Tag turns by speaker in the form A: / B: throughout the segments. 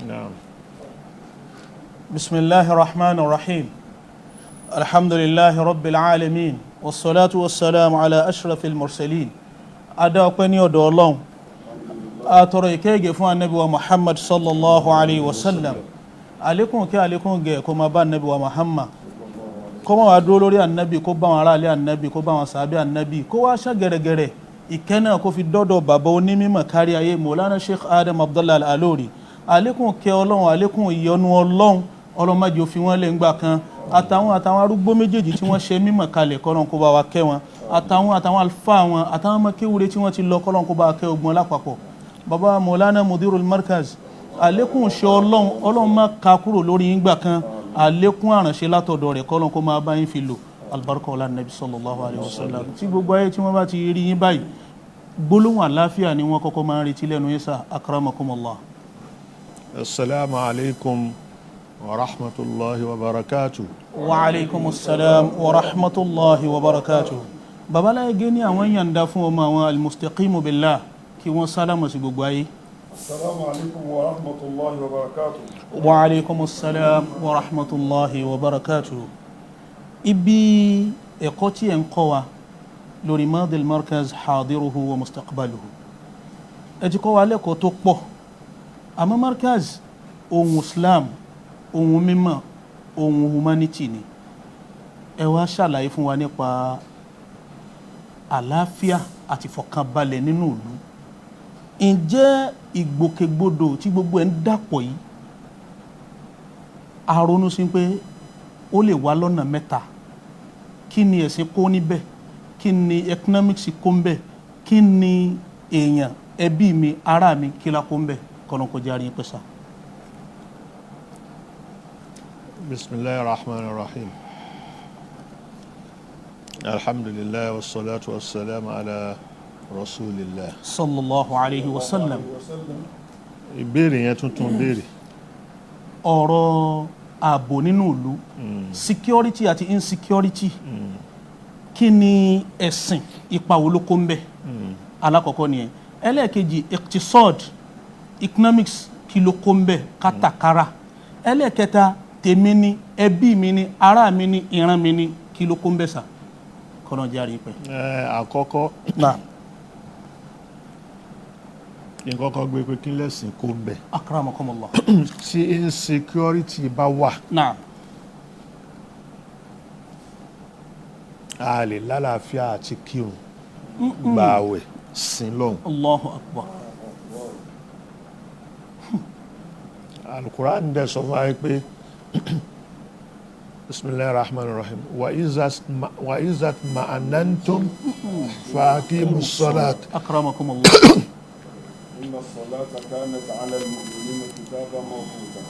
A: نعم.
B: بسم الله الرحمن الرحيم. الحمد لله رب العالمين والصلاة والسلام على أشرف المرسلين. ada ọpẹ́ ní ọ̀dọ̀ Ọlọ́run, atọrọ ìkẹ́gẹ́ fún Ànábì wa Muhammad sallallahu alayhi wa sallam. Àlékún kí àlékún gẹ̀ kó máa bá Ànábì wa Muhammad, kó máa wá dúró lórí Ànábì, kó bá wọn ará ilé Ànábì, kó bá wọn sàhábé Ànábì, kó wá ṣá gẹ̀rẹ̀gẹ̀rẹ̀ ìkẹ́ náà kó fi dọ́dọ̀ bàbá onímọ̀ kárí ayé Maulana Sheikh Adam Abdullah al-Ilory. Àlékún kẹ́ Ọlọ́run, àlékún ìyọ́nú Ọlọ́run, Ọlọ́run má jẹ́ ó fi wọ́n lẹ̀ ńgbà kan. àtàwọn arúgbó méjèèjì tí wọ́n ṣe mímọ̀ kalẹ̀ kọ́lọ́n kó bá wa kẹ́ wọn, àtàwọn àlùfáà wọn, àtàwọn ọmọ kéwúre tí wọ́n ti lọ, kọ́lọ́n kó bá wa kẹ́ ogun lápapọ̀. Bàbá Maulana Mudir Markaz, àlékún ṣe Ọlọ́run má ka kúrò lórí yín gbà kan, àlékún àrànṣe látọ̀dọ̀ rẹ̀ kọ́lọ́n kó máa bá yín fi lò albarka ọlá Nabi sallallahu alayhi wa sallam. Tí gbogbo ayé tí wọ́n bá ti rí yín báyìí, gbólóhùn àláfíà ni wọ́n kọ́kọ́ máa ń retí lẹ́nu yín sá. Akramakumullah.
A: Assalamu alaikum wa rahmatullahi wa barakatuh.
B: Wa alaikum assalam wa rahmatullahi wa barakatuh. Bàbá Lagege ní àwọn yànda fún ọmọ àwọn al-mustaqimu billah kí wọ́n sálámù sí gbogbo ayé.
C: Assalamu alaikum wa rahmatullahi wa barakatuh.
B: Wa alaikum assalam wa rahmatullahi wa barakatuh. Ibi ẹ̀kọ́ tí ẹ̀ ń kọ́ wa lórí Mudir Markaz hadiruhu wa mustaqbaluhu, ẹ ti kọ́ wa lẹ́kọ̀ọ́ tó pọ̀, àmọ́ Markaz ohun Islam, ohun mímọ̀, ohun humanity ni. Ẹ wá ṣàlàyé fún wa nípa àlàáfíà àti fọkànbalẹ̀ nínú ìlú. Ǹjẹ́ ìgbòkègbodò tí gbogbo ẹ̀ ń dàpọ̀ yìí, a ronú sí pé ó lè wá lọ́nà mẹ́ta? Kí ni ẹ̀sìn kó níbẹ̀? Kí ni economics kó níbẹ̀? Kí ni èèyàn, ẹbí mi, ará mi, kí la kó níbẹ̀? Kọ́nà kó jẹ́ àríyìn pẹ́sà.
A: Bismillahir Rahmanir Rahim. Alhamdulillah wassalatu wassalamu ala rasulillah
B: Sallallahu alayhi wa sallam.
A: Ìbéèrè yẹn tuntun béèrè.
B: Ọ̀rọ̀ ààbò nínú ìlú, security àti insecurity, kí ni ẹ̀sìn ipa wo ló kó ń bẹ̀? Alákọ̀ọ́kọ́ nìyẹn. Ẹlẹ́ẹ̀kejì, iqtisad, economics, kí ló kó ń bẹ̀? Kátàkárà. Ẹlẹ́ẹ̀kẹta, tèmi ni, ẹbí mi ni, ará mi ni, ìran mi ni, kí ló kó ń bẹ̀ sà? Kọ́nà jẹ́ àrí pẹ́.
A: Àkọ́kọ́
B: Náà.
A: Ìkọ́kọ́ gbé pé kí lẹ́sìn kó ń bẹ̀.
B: Akramakumullah.
A: Tí insecurity bá wà,
B: Náà.
A: a lè lálàáfíà àti kírun, gbààwẹ̀, sin lọ́hùn.
B: Allahu akbar.
A: Al-Qur'an dẹ̀ sọ fún wa pé Bismillahir Rahmanir Rahim. Wa izat ma'anantum faqimus salat.
B: Akramakumullah.
C: Inna as-salata kanat 'ala al-mu'minina kitaban mawquta.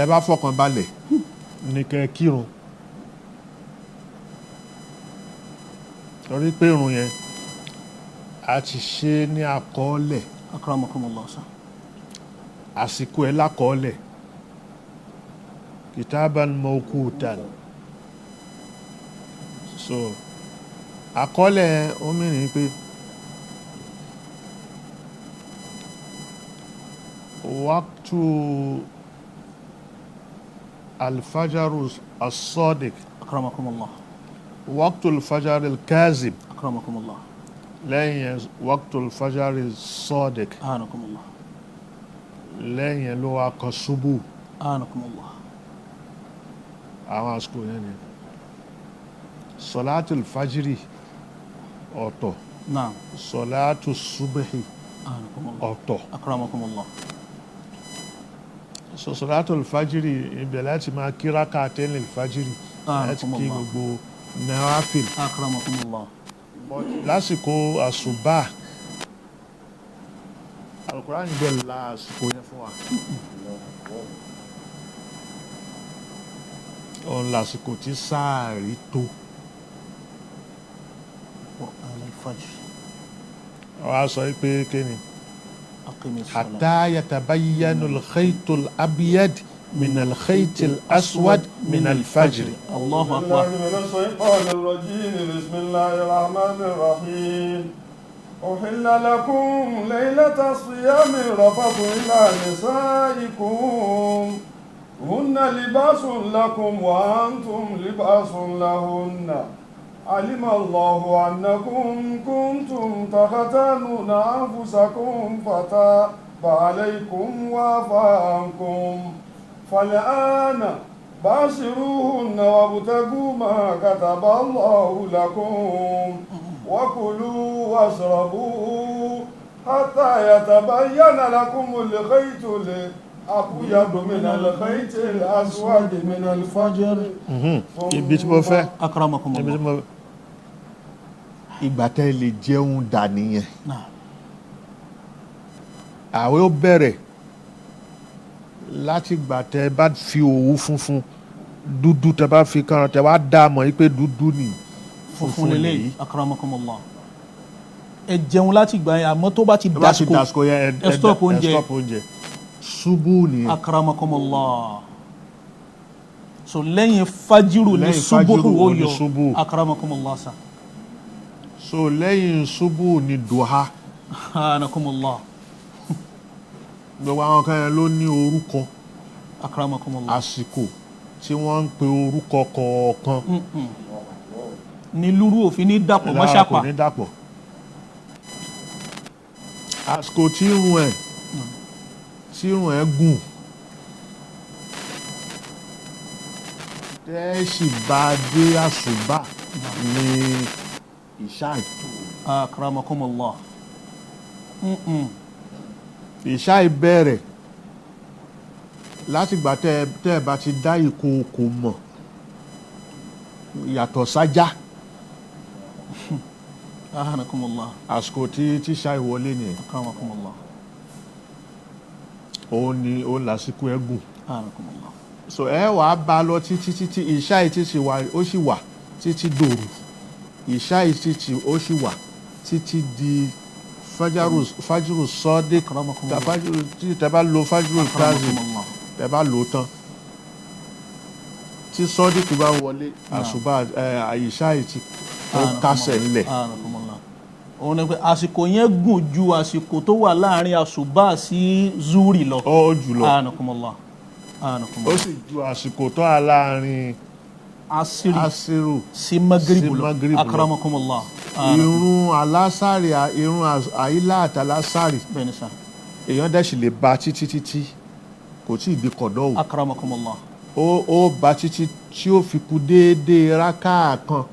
A: Ẹ bá fọkàn balẹ̀ ní kẹ́ kírun. Torí pé ìrun yẹn a ti ṣe ní àkọọ́lẹ̀,
B: Akramakumullah sà.
A: àsìkò ẹ̀ lákọọ́lẹ̀, kitaban mawqutan. So àkọọ́lẹ̀ ó mìíràn pé waqtu al-fajr as-sadiq,
B: Akramakumullah.
A: waqtu al-fajr al-kazib,
B: Akramakumullah.
A: lẹ́yìn waqtu al-fajr as-sadiq,
B: Anakumullah.
A: lẹ́yìn ló wá kan ṣubú.
B: Anakumullah.
A: Àwọn àsìkò yẹn ni sọ̀látù al-fajri ọ̀tọ̀,
B: Naam.
A: sọ̀látù subuhi
B: Anakumullah.
A: ọ̀tọ̀.
B: Akramakumullah.
A: Sọ̀látù al-fajri ibẹ̀ láti máa kí rákàtẹ́ni al-fajri, láti kí gbogbo nawafil.
B: Akramakumullah.
A: Lásìkò àsùbá, Al-Qur'an bẹ̀ la àsìkò yẹn fún wa. Òun lásìkò tí sáàrí tó.
B: Qur'an al-fajr.
A: Wọ́n á sọ pé kí ni?
B: Aqimi as-salat.
A: Hatta yatabayyana al-khaytu al-abyad min al-khayti al-aswad min al-fajr.
B: Allahu akbar.
C: من الشيطان الرجيم. بسم الله الرحمن الرحيم. أحل لكم ليلة الصيام الرفث إلى نسائكم هن لباس لكم وأنتم لباس لهن علم الله أنكم كنتم تختانون أنفسكم فتاب عليكم وعفى عنكم فالآن باشروهن وابتغوا ما كتب الله لكم وكلوا واشربوا حتى يتبين لكم الخيط الأبيض من الخيط الأسود من الفجر.
A: ibi tí mo fẹ́
B: akramakumullah.
A: ìgbà tẹ́ lè jẹun dà nìyẹn. àwẹ̀ ó bẹ̀rẹ̀ láti gbà tẹ́ bá fi òwú funfun dúdú tẹ́ bá fi kàn tẹ́ wá dá mọ̀ yí pé dúdú ni
B: funfun lélẹ́yìí akramakumullah. ẹ jẹun láti gbà yẹn àmọ́ tó bá ti dásìkò ẹ stop oúnjẹ
A: ṣubú ni
B: akramakumullah. so lẹ́yìn fajiru ní ṣubú ó yọ akramakumullah sa.
A: so lẹ́yìn ṣubú ni duha
B: akramakumullah.
A: gbogbo àwọn kan yẹn ló ní orúkọ
B: akramakumullah.
A: àsìkò tí wọ́n ń pe orúkọ kọ̀ọ̀kan
B: ní lúrú òfin ní dàpọ̀ mọ́ṣápà
A: ní dàpọ̀. àsìkò tí irun ẹ̀ gùn tẹ́ sì bá dé àsùbá ní ìṣáì.
B: akramakumullah.
A: ìṣáì bẹ̀rẹ̀ láti gbà tẹ́ ẹ bá ti dá ìkookò mọ̀ yàtọ̀ sájá.
B: ahanakumullah.
A: àsìkò tí ṣáì wọlé nìyẹn.
B: akramakumullah.
A: òun ni ó lásìkò ẹ̀gùn.
B: ahanakumullah.
A: so ẹ wàá bá lọ títí ìṣáì títí ó sì wà títí dòru ìṣáì títí ó sì wà títí di fájúrù sọ́dé tẹ́ bá lo fájúrù káàzì tẹ́ bá lò ó tán tí sọ́dé kì bá wọlé àṣùbà ìṣáì tí ó kásẹ̀ ńlẹ̀.
B: òun ni pé àsìkò yẹn gùn ju àsìkò tó wà láàrin àṣùbà sí zuri lọ.
A: ó jùlọ ó sì ju àsìkò tó wà láàrin asiru
B: sí magribu lọ akramakumullah.
A: irun alásàrì irun àyílá àti alásàrì èèyàn dẹ̀ sì lè ba títí kò tí ì di kọ̀dọ̀ o.
B: akramakumullah.
A: ó ba títí tí ó fi kù déédéé rákà kan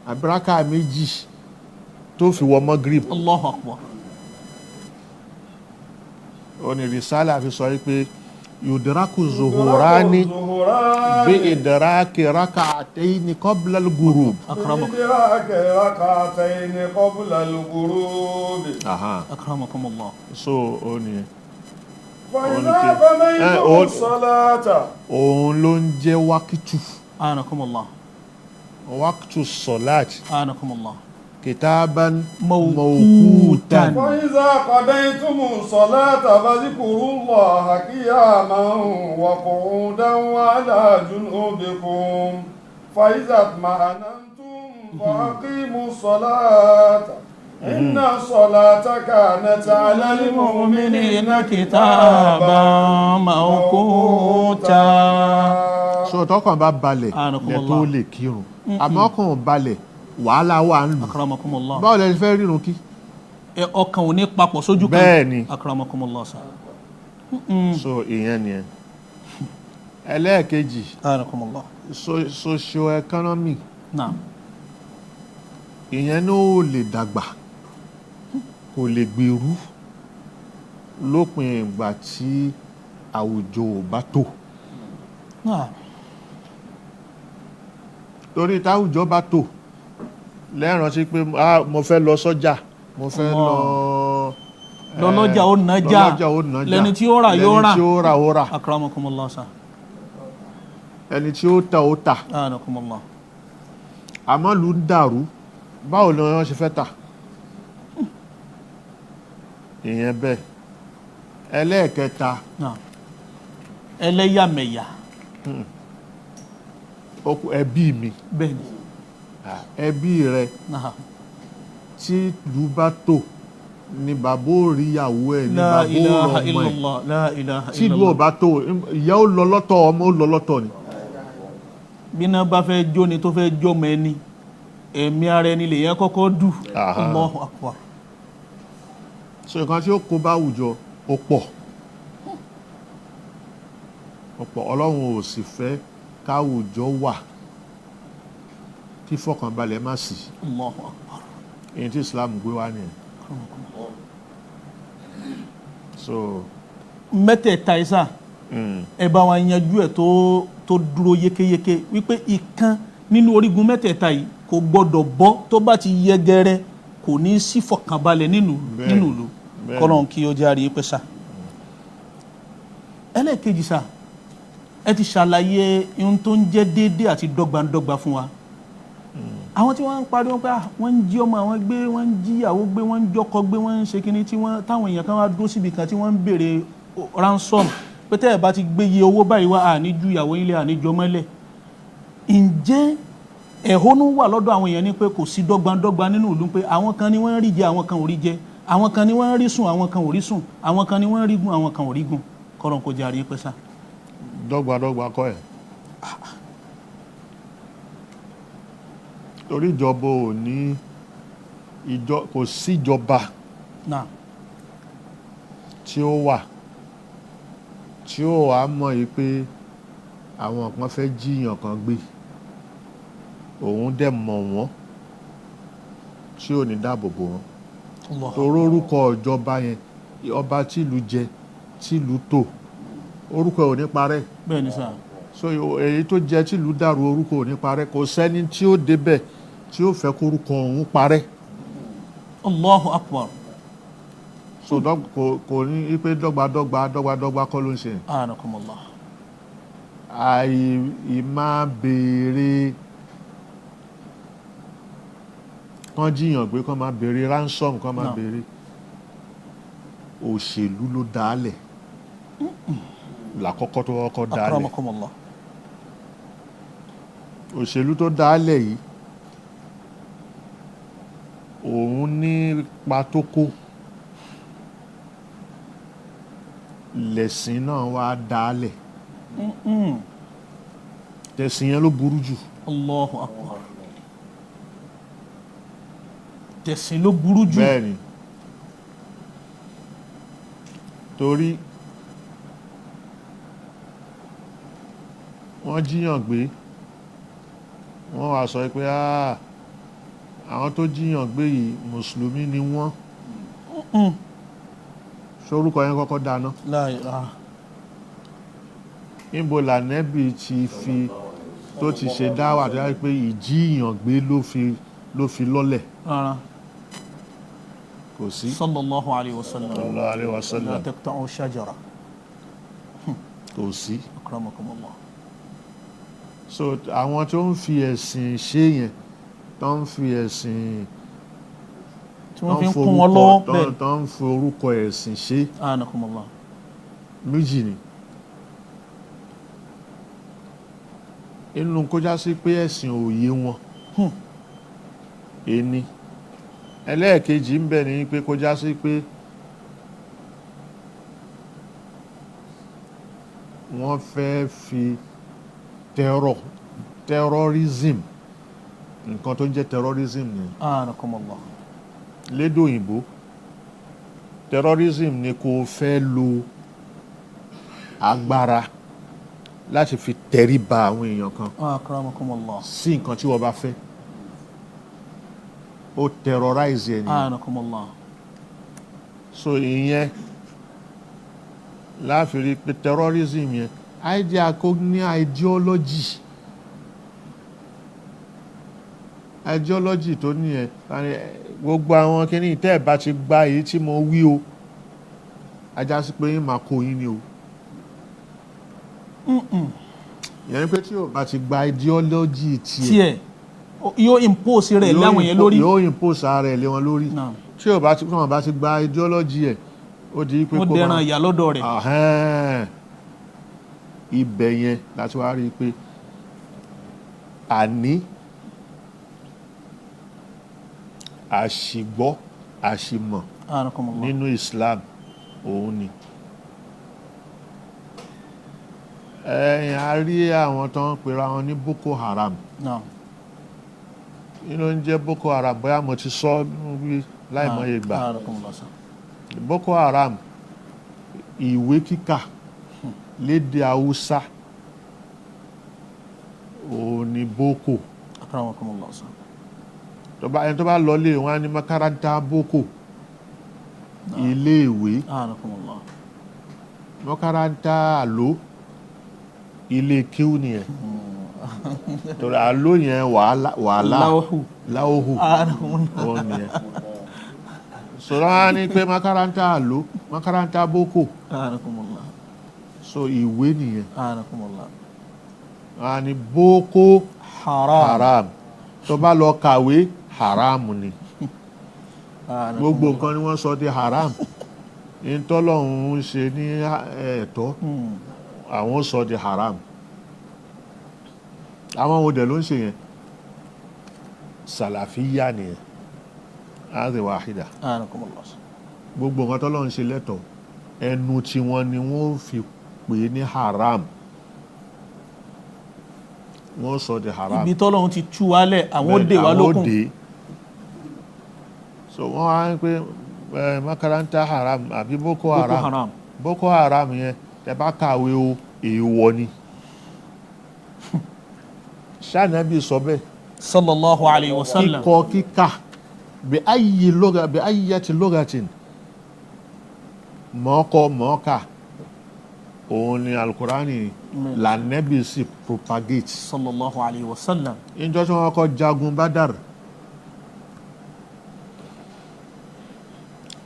A: àbí rákà méjì tó fi wọ magrib.
B: Allahu akbar.
A: ó ní risala fi sọ wípé yudraku zuhurani bi idraki rak'atayn qabla al-ghurub.
B: akramakumullah.
A: so ó ní òun ló ń jẹ́ wákìtù.
B: anakumullah.
A: wákìtù sọ̀láàtì.
B: anakumullah.
A: kitaban
B: mawqutan.
C: وإذا قضيتم الصلاة فاذكروا الله قياما وقعودا وعلى جنوبكم فإذا اطمأننتم فأقيموا الصلاة إن الصلاة كانت على المؤمنين كتابا موقوتا.
A: so tọkàn bá balẹ̀ lẹ tó lè kírun àmọ́ ọkàn balẹ̀ wàhálà wà ń lù.
B: akramakumullah.
A: báwo lẹ fẹ́ rírun kí.
B: ọkàn ò ní papọ̀ sójú kan.
A: bẹ́ẹ̀ ni
B: akramakumullah sa.
A: so ìyẹn nìyẹn. ẹlẹ́ẹ̀kejì
B: akramakumullah.
A: socio-economic.
B: naam.
A: ìyẹn náà ò lè dàgbà kò lè gbèrú lópin ìgbà tí àwùjọ ò bá tó. torí táwùjọ bá tó lẹ́ẹ̀rántí pé mo fẹ́ lọ sọ́jà mo fẹ́ lọ
B: lọ́jà ó nájà lẹ́ni tí ó rà yóò rà akramakumullah sa.
A: ẹni tí ó ta ó ta.
B: anakumullah.
A: àmọ́ lù ń dàrú báwo ni wọ́n ṣe fẹ́ tà. ìyẹn bẹ́ẹ̀. ẹlẹ́ẹ̀kẹta.
B: ẹlẹ́yàmẹ̀yà.
A: ẹbí mi.
B: bẹ́ẹ̀ni.
A: ẹbí rẹ tí ìlú bá tò ni bàbá ò rí ìyàwó ẹ̀ ni
B: La
A: bàbá ò rọ
B: ilaha
A: ọmọ ẹ̀
B: illallah, la ilaha
A: tí ìlú
B: illallah.
A: ọba tó ìyá ó lọ lọ́tọ̀ ọmọ ó lọ lọ́tọ̀ ni.
B: Bí iná bá fẹ́ jó ni tó fẹ́ jó mọ́ ẹni, ẹ̀mí ara ẹni lè yẹn kọ́kọ́ dù. Allahu akbar.
A: so nǹkan tí ó kó bá àwùjọ ó pọ̀ ọlọ́run ò sì fẹ́ káwùjọ wà kí fọkànbalẹ̀ má sí.
B: Allahu akbar.
A: èyí tí Islam gbé wá nìyẹn. so
B: mẹ́tẹ̀ẹ̀ta isa ẹ bá wa yanjú ẹ̀ tó dúró yékéyéké wípé ìkan nínú orígun mẹ́tẹ̀ẹ̀ta yìí kò gbọ́dọ̀ bọ́ tó bá ti yẹgẹrẹ kò ní sí fọkànbalẹ̀ nínú ìlú kọ́lọ́n kí ó járe pé sá. ẹlẹ́ẹ̀kejì sá ẹ ti ṣàlàyé ohun tó ń jẹ́ déédéé àti dọ́gbandọ́gba fún wa. àwọn tí wọ́n ń pariwo pé wọ́n ń jí ọmọ àwọn gbé wọ́n ń jí ìyàwó gbé wọ́n ń jọkọ gbé wọ́n ń ṣe kinní táwọn èèyàn kan wá dúró síbi kan tí wọ́n ń béèrè ransom pé tẹ́ ẹ̀ bá ti gbé iye owó báyìí wá àníjú ìyàwó ilé àníjọ mọ́lẹ̀. ǹjẹ́ ẹ̀hónú wà lọ́dọ̀ àwọn èèyàn ní pé kò sí dọ́gbandọ́gba nínú ìlú pé àwọn kan ni wọ́n ń rí jẹ àwọn kan ò rí jẹ àwọn kan ni wọ́n ń rí sùn àwọn kan ò rí sùn àwọn kan ni wọ́n ń rí gùn àwọn kan ò rí gùn kọ́rọ̀ kó jẹ́ àríyé pẹ́ sá.
A: dọ́gbadọ́gba kọ́ ẹ̀ torí ìjọba ò ní kò síjọba tí ó wà tí ó wà mọ̀ yìí pé àwọn kan fẹ́ jíyàn kan gbé òun dẹ̀ mọ̀ wọ́n tí ò ní dáàbò bò wọ́n torí orúkọ ìjọba yẹn ọba tìlú jẹ tìlú tò orúkọ ò ní parẹ́.
B: bẹ́ẹ̀ ni sá.
A: so èyí tó jẹ tìlú dàrú orúkọ ò ní parẹ́ kò sẹ́ni tí ó débẹ̀ tí ó fẹ́ kórúkọ òun parẹ́.
B: Allahu akbar.
A: so kò ní pé dọ́gbadọ́gba kọ́ ló ń ṣe.
B: anakumullah.
A: ìmá béèrè kán jíyàn gbé kán máa béèrè ransom kán máa béèrè òṣèlú ló dálẹ̀ làkọ́kọ́ tó kọ́kọ́ dálẹ̀.
B: akramakumullah.
A: òṣèlú tó dálẹ̀ yìí òun ní patókó lẹ̀sìn náà wá dálẹ̀ tẹ̀sìn yẹn ló burú jù.
B: Allahu akbar. tẹ̀sìn ló burú jù.
A: bẹ́ẹ̀ni torí wọ́n jíyàn gbé wọ́n wá sọ pé àwọn tó jíyàn gbé yìí mùsùlùmí ni wọ́n sorúkọ yẹn kọ́kọ́ dáná. níbo lànẹ́bì ti fi tó ti ṣe dáwà tó yá pé ìjíyàn gbé ló fi lọ́lẹ̀. kò sí.
B: sallallahu alayhi wa sallam.
A: sallallahu alayhi wa sallam.
B: la taqta'u shajara.
A: kò sí.
B: akramakumullah.
A: so àwọn tó ń fi ẹ̀sìn ṣe yẹn tó ń fi ẹ̀sìn
B: tí wọ́n fi ń kún wọn lọ́wọ́ bẹ́ẹ̀
A: tó ń fi orúkọ ẹ̀sìn ṣe
B: anakumullah.
A: méjì ni inú kó já sí pé ẹ̀sìn òye wọn ẹni ẹlẹ́ẹ̀kejì ń bẹ ní pé kó já sí pé wọ́n fẹ́ fi terrorism nǹkan tó ń jẹ́ terrorism ni
B: anakumullah.
A: lédè òyìnbó terrorism ni kò fẹ́ lo agbára láti fi tẹríba àwọn èèyàn kan
B: akramakumullah.
A: sí nǹkan tí wọ́n bá fẹ́ ó terrorize ẹni.
B: anakumullah.
A: so ìyẹn láfi rí pé terrorism yẹn idea kò ní ideology tó nìyẹn gbogbo àwọn kìíní tẹ́ ẹ̀ bá ti gba èyí tí mo wí o ajá sí pé yín máa kó yín ni o. ìyẹn ni pé tí o bá ti gba ideology tiẹ̀
B: yóò impose rẹ̀ láwọn yẹn lórí.
A: yóò impose ara ẹ̀ lé wọn lórí. tí o bá ti gba ideology ẹ̀ ó di pé
B: kó máa ó dẹran ìyá lọ́dọ̀ rẹ̀.
A: ibẹ̀ yẹn láti wá rí i pé àní àṣìgbọ́ àṣìmọ̀
B: anakumullah.
A: nínú Islam òun ni. A rí àwọn tó ń pera wọn ní Boko Haram.
B: Naam.
A: Inú ń jẹ́ Boko Haram bóyá mo ti sọ wí láìmọye gbà.
B: anakumullah sir.
A: Boko Haram ìwé kíkà lédè Haúsá òun ni Boko.
B: akramakumullah sir.
A: Ẹni tó bá lọ lé wọn á ní makaranta Boko iléèwé.
B: anakumullah.
A: Makaranta àló ilé kíw nìyẹn. Torí àló yẹn wàhálà láwòhù òun nìyẹn. Sọ̀rọ̀ á ní pé makaranta àló makaranta Boko.
B: anakumullah.
A: So ìwé nìyẹn.
B: anakumullah.
A: A ní Boko
B: haram.
A: Haram. Tó bá lọ kàwé haram ni. Gbogbo nǹkan ni wọ́n sọ di haram. Ìtọ́lọ́hun ń ṣe ní ẹ̀tọ́ àwọn sọ di haram. Àwọn òdẹ̀ ló ń ṣe yẹn Salafiyya nìyẹn. Hadhi wahida.
B: anakumullah sir.
A: Gbogbo nǹkan tọ́lọ́hun ṣe lẹ́tọ̀ ẹnu tí wọ́n ni wọ́n fi pè ní haram. Wọ́n sọ di haram.
B: ibi tọ́lọ́run ti tú wálẹ̀ àwọn òde wa lókun.
A: So wọ́n wá ń pé makaranta haram àbí Boko
B: Boko
A: Haram.
B: Haram.
A: Boko Haram yẹn tẹ́ bá kàwé o èèwọ̀ ni. Ṣànábì sọ bẹ́ẹ̀.
B: sallallahu alayhi wa sallam.
A: Kíkọ kíkà bí ayyati lughatin mọ́kọ mọ́kà òun ni Al-Qur'ani lànẹ́bì sì propagate.
B: sallallahu alayhi wa sallam.
A: Ìjọ tí wọ́n kọ́ jagun Badar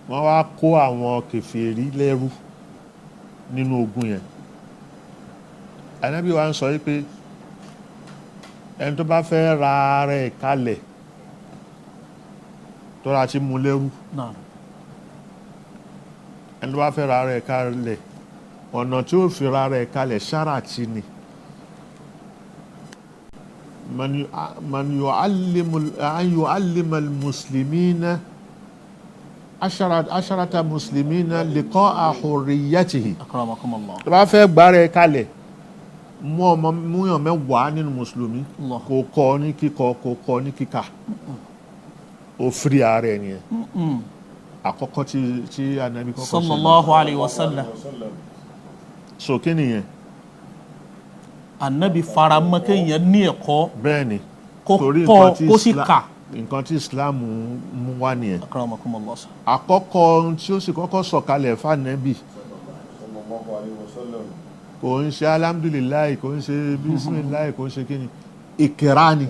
A: wọ́n wá kó àwọn kèfèrí lẹ́rú nínú ogun yẹn. Ànábì wa ń sọ wípé ẹni tó bá fẹ́ ra rẹ̀ kalẹ̀ tó ra ti mú lẹ́rú,
B: naam.
A: ẹni tó bá fẹ́ ra rẹ̀ kalẹ̀ ọ̀nà tí ó fi ra rẹ̀ kalẹ̀ ṣáràtì ni. Man yu'allimu al-muslimina asharata muslimina liqa'a hurriyatihi.
B: akramakumullah.
A: Tó bá fẹ́ gbá rẹ̀ kalẹ̀ múyàn mẹ́wàá nínú mùsùlùmí
B: Allah.
A: kò kọ́ ní kíkọ kò kọ́ ní kíkà ó fírí ààrẹ nìyẹn. Àkọ́kọ́ tí Ànábì kọ́kọ́ sọ.
B: sallallahu alayhi wa sallam.
A: So kí nìyẹn?
B: anabi faramọ́ kéèyàn ní ẹ̀kọ́
A: Bẹ́ẹ̀ ni
B: kó
A: torí
B: kọ́ kó sì kà.
A: nǹkan tí Islam mú wá nìyẹn.
B: akramakumullah sir.
A: Àkọ́kọ́ tí ó sì kọ́kọ́ sọ̀kalẹ̀ f'Ànábì kò ń ṣe alhamdulilayi kò ń ṣe bisimilayi kò ń ṣe kíni ìkìrá ni.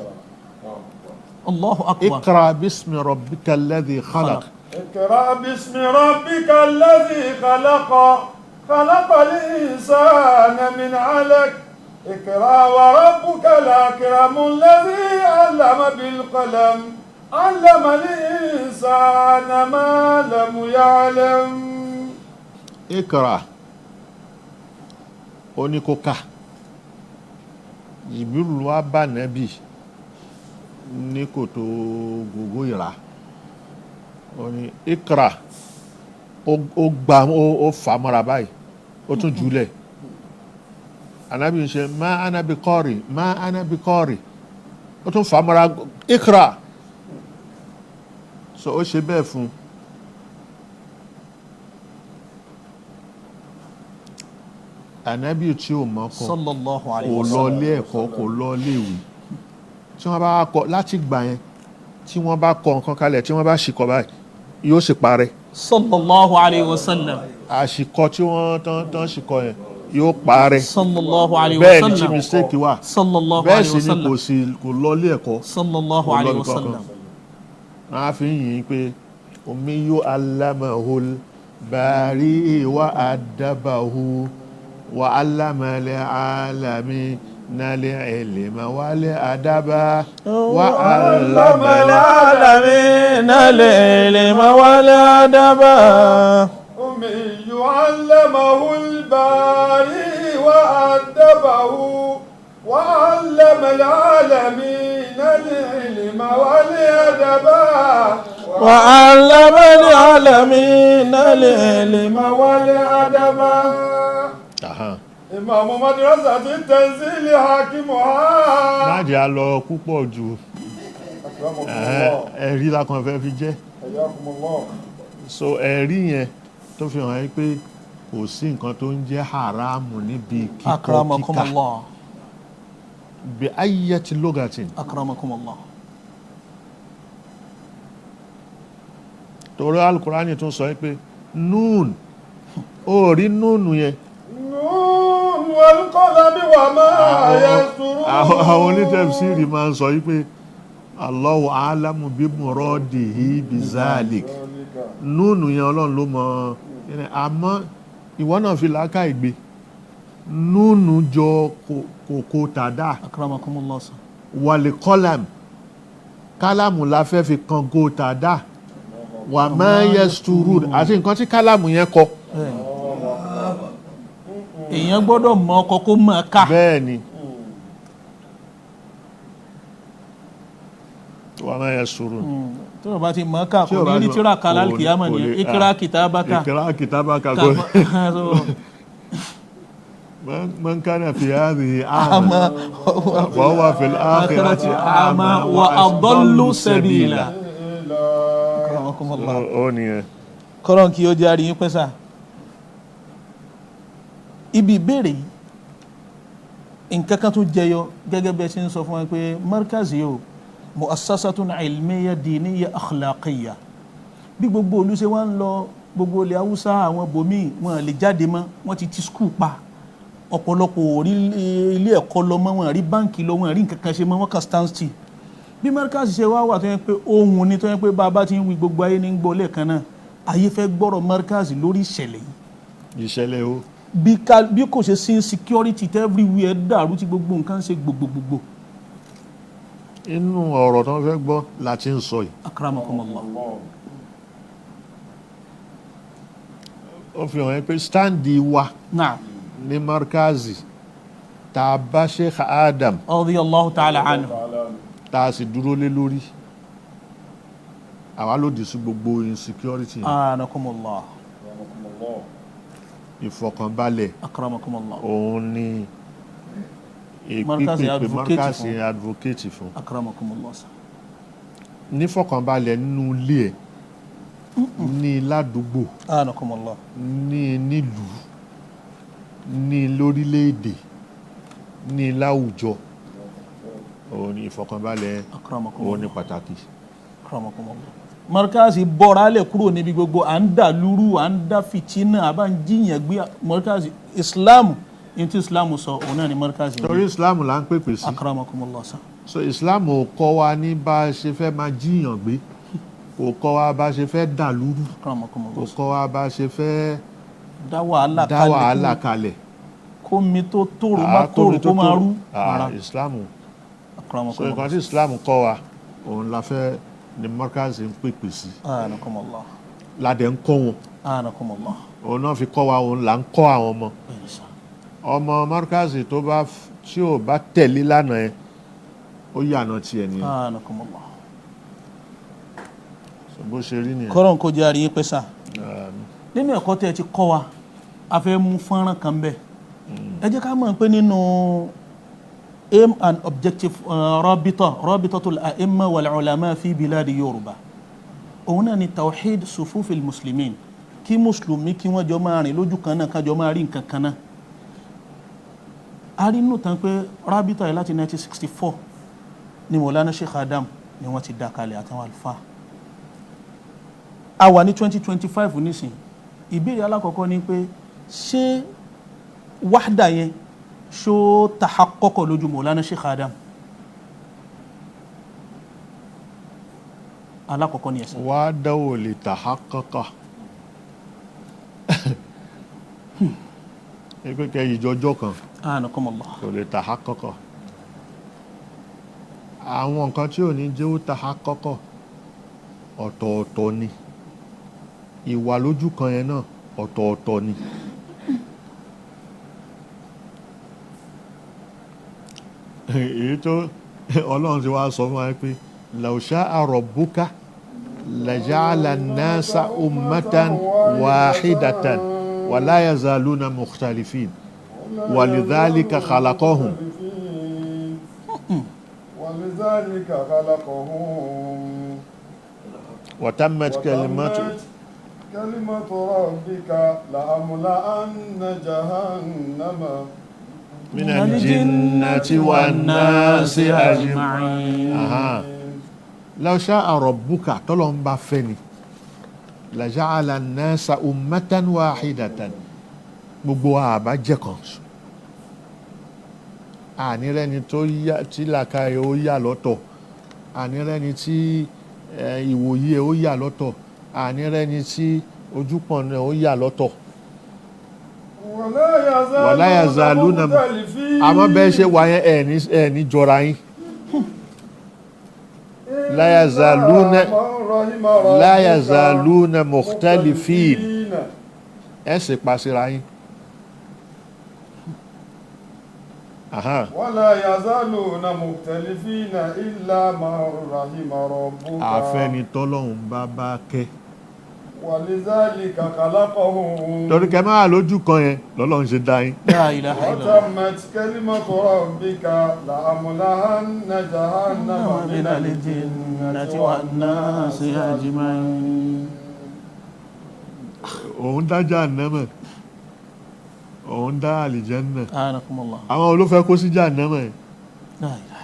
B: allahu akbar.
A: Iqra bismi rabbika alladhi khalaq.
C: اقرأ باسم ربك الذي خلق خلق الإنسان من علق اقرأ وربك الأكرم الذي علم بالقلم علم الإنسان ما لم يعلم.
A: Iqra ó ní kó kà. Jibril wá bá Nábì ní kòtò gògó ìrà. Ó ní Iqra ó fà mọ́ra báyìí ó tún jùlẹ̀. Ànábì ń ṣe ma ana bi qari ó tún fà mọ́ra Iqra. So ó ṣe bẹ́ẹ̀ fún Ànábì tí ò mọ́kọ
B: sallallahu
A: kò
B: alayhi wa
A: lọ
B: sallam.
A: ilé ẹ̀kọ́ kò lọ ilé ìwé. Tí wọ́n bá kọ láti gbà yẹn tí wọ́n bá kọ nǹkan kalẹ̀ tí wọ́n bá ṣìkọ báyìí yóò sì parẹ́.
B: sallallahu alayhi wa sallam.
A: Àṣìkọ tí wọ́n tán ṣìkọ yẹn yóò parẹ́.
B: sallallahu alayhi wa
A: Bẹ́ẹ̀
B: sallam.
A: ni tí mistake wà.
B: sallallahu
A: Bẹ́ẹ̀
B: alayhi
A: sì
B: wa
A: ni
B: sallam.
A: kò lọ ilé ẹ̀kọ́.
B: sallallahu alayhi wa sallam.
A: Wọ́n á fi ń yìn pé ummiyu allamahul bari wa adabahu wa allama al-alamina al-ilma wal adaba wa allama
B: العالمين العلم والأدب.
C: أمي علمه الباري وأدبه وعلم العالمين العلم والأدب
B: وعلم العالمين العلم
C: والأدب
A: Aha.
C: إمام مدرسة التنزيل حاكمها.
A: Má jẹ́ a lọ púpọ̀ jù.
C: أكرمكم الله.
A: Ẹ̀rí la kàn fẹ́ fi jẹ́.
C: حياكم الله.
A: So ẹ̀rí yẹn tó fi hàn yín pé kò sí nǹkan tó ń jẹ́ haramu níbi kíkọ
B: أكرمكم
A: kíkà.
B: الله
A: Bí ayyati lugatin.
B: أكرمكم الله.
A: Torí Al-Qur'ani tún sọ pé nun ó rí núnù yẹn.
C: نون والقلم وما يسطرون.
A: Àwọn onítẹ̀fsírì máa ń sọ pé Allahu a'lamu bi muradihi bizalik. Núnù yẹn Ọlọ́run ló mọ̀ àmọ́ ìwọ náà fi làákà ìgbé núnù jọ kòkó tàdá
B: أكرمكم الله sir.
A: wàlẹ̀ kọ́làm kálámù la fẹ́ fi kan kó tàdá wà máa yẹ sùúrù àti nǹkan tí kálámù yẹn kọ.
B: èèyàn gbọ́dọ̀ mọ ọkọ kó mọ̀ ọ́ ká.
A: bẹ́ẹ̀ ni wà máa yẹ sùúrù.
B: tó o bá ti mọ̀ ọ́ ká kò ní rí tíra kala kìyàmọ̀ nìyẹn ikra kitabaka.
A: ìkírá kìtàbákà kò man kana fi hadhihi a'ma wa huwa fil akhirati a'ma
B: wa adallu sabila. أكرمكم الله.
A: ó nìyẹn.
B: kọ́rọ̀ kí ó jẹ́ àríyìn pẹ́sà ibi ìbéèrè yìí nǹkan kan tó jẹyọ gẹ́gẹ́ bẹ́ẹ̀ ṣe ń sọ fún wa pé markaz yìí o mu'assasatun ilmiya diniya akhlaqiyya bí gbogbo olùṣe wa ń lọ gbogbo ilẹ̀ haúsá àwọn bòmíì wọn lè jáde mọ́ wọ́n ti skul pa ọ̀pọ̀lọpọ̀ orí ilé ẹ̀kọ́ lọ mọ́ wọn rí báǹkì lọ wọn rí nǹkan kan ṣe mọ́ wọn kan stand still bí markaz ṣe wá wà tó yẹ pé ohun ni tó yẹ pé bàbá ti ń wí gbogbo ayé ní gbọ́ lẹ́ẹ̀kan náà ayé fẹ́ gbọ́rọ̀ markaz lórí ìṣẹ̀lẹ̀ yìí
A: ìṣẹ̀lẹ̀ o.
B: bí kò ṣe sí security everywhere dàrú tí gbogbo nǹkan ṣe gbogbogbò.
A: inú ọ̀rọ̀ tó ń fẹ́ gbọ́ la ti ń sọ yìí.
B: akramakumullah.
A: ó fi hàn pé stáǹdì wa
B: naam.
A: ní markazi tá a bá Sheikh Adam
B: radiyallahu ta'ala anhu.
A: tá a sì dúró lé lórí àwa lòdì sí gbogbo insecurity
B: anakumullah.
A: ìfọ̀kànbalẹ̀
B: akramakumullah.
A: òun ni
B: Markazi
A: ìpípé
B: advocate
A: markazi
B: fún.
A: advocate fún
B: akramakumullah.
A: nífọ̀kànbalẹ̀ nínú ilé ẹ̀ ní ládùúgbò
B: anakumullah.
A: ní nílùú ní lórílẹ̀-èdè ní láwùjọ òun ni ìfọ̀kànbalẹ̀ òun ni
B: akramakumullah.
A: pàtàkì.
B: akramakumullah. Markazi bọ́ra lè kúrò níbi gbogbo à ń dà lúrú à ń dá fìtínà àbá ń jiyàn gbé Markazi Islam ní tí Islam sọ òun náà ni Markazi.
A: torí Islam là ń pèpè sí.
B: akramakumullah sa.
A: so Islam ò kọ́ wa ní bá a ṣe fẹ́ máa jíyàn gbé kò kọ́ wa bá a ṣe fẹ́ dà lúrú kò
B: akramakumullah sa.
A: kọ́ wa bá a ṣe fẹ́
B: dá wàhálà
A: dá wàhálà kalẹ̀.
B: kó mi tó tòrò má tòrò kó máa rú.
A: Islam so
B: akramakumullah.
A: nǹkan tí Islam kọ́ wa òun la fẹ́ ni Markazi ń pèpè sí
B: anakumullah.
A: ládẹ̀ ń kọ́ wọn
B: anakumullah.
A: òun náà fi kọ́ wa òun là ń kọ́ àwọn ọmọ ọmọ Markazi tó bá tí ò bá tẹ̀lé lánàá yẹn ó yànà tiẹ̀ nìyẹn
B: anakumullah.
A: so bó ṣe rí nìyẹn.
B: kọ́rọ̀ kó jẹ́ àríyìn pẹ́sà nínú ẹ̀kọ́ tẹ́ ẹ ti kọ́ wa a fẹ́ mú fọ́nrán kan bẹ́ẹ̀ ẹ jẹ́ ká mọ̀ pé nínú aim and objective rabitatul a'imma wal ulama fi biladi Yorùbá òun náà ni tawhid sufufil muslimin kí mùsùlùmí kí wọ́n jọ máa rìn lójú kan náà kájọ máa rí nǹkan kan náà a rí nù tán pé rabita yìí láti 1964 ni Mawlana Sheikh Adam ni wọ́n ti dá kalẹ̀ àtàwọn alfa a wà ní 2025 nísìn ìbéèrè alákọ̀ọ́kọ́ ni pé ṣé wahda yẹn ṣó tahaqqaqa lójú Mawlana Sheikh Adam alákọ̀ọ́kọ́ ni ẹ̀sìn.
A: wá dáwò lè tahaqqaqa pé kẹ́ ìjọjọ́ kan
B: anakumullah.
A: kò lè tahaqqaqa àwọn nǹkan tí ò ní jẹ́ ó tahaqqaqa ọ̀tọ̀ọ̀tọ̀ ni ìwà lójú kan yẹn náà ọ̀tọ̀ọ̀tọ̀ ni èyí tó Ọlọ́run ti wá sọ fún wa pé law sha'a rabbuka laja'ala an-nasa ummatan wahidatan wa la yazaluna mukhtalifin walidhalika khalaqahum wa tammat kalimatu
C: rabbika la'amla'anna jahannama
A: min al-jinnati wan-nasi ajma'in. Law sha'a rabbuka tọ́lọ̀ ń bá fẹ́ ni la ja'ala an-nasa ummatan wahidatan, gbogbo àbá jẹ́ kan, ànírẹ́ni tí làkàyè ó yà lọ́tọ̀, ànírẹ́ni tí ìwòye ó yà lọ́tọ̀, ànírẹ́ni tí ojúpọ̀nà ó yà lọ́tọ̀. wala yazaluna àmọ́ bẹ́ẹ̀ ṣe wà yẹn ẹ̀ ní jọra yín. la yazaluna mukhtalifin, ẹ sì pàṣírà yín.
C: wala yazaluna mukhtalifina illa man rahima rabbuka.
A: àfẹ́ni tọ́lọ́hun bá kẹ́.
C: walizalika khalaqahum.
A: torí kẹ́ máa lójú kan yẹn lọ́lọ́run ṣe dá yín.
B: La ilaha
C: wa
B: illallah.
C: tammat kalimatu rabbika la'amla'anna jahannama
B: minal jinnati wan-nasi ajma'in.
A: òun dá Jahannama, òun dá àlìjẹ́nnà,
B: Anakumullah.
A: àwọn olófẹ́ kó sí Jahannama yẹn.
B: La ilaha.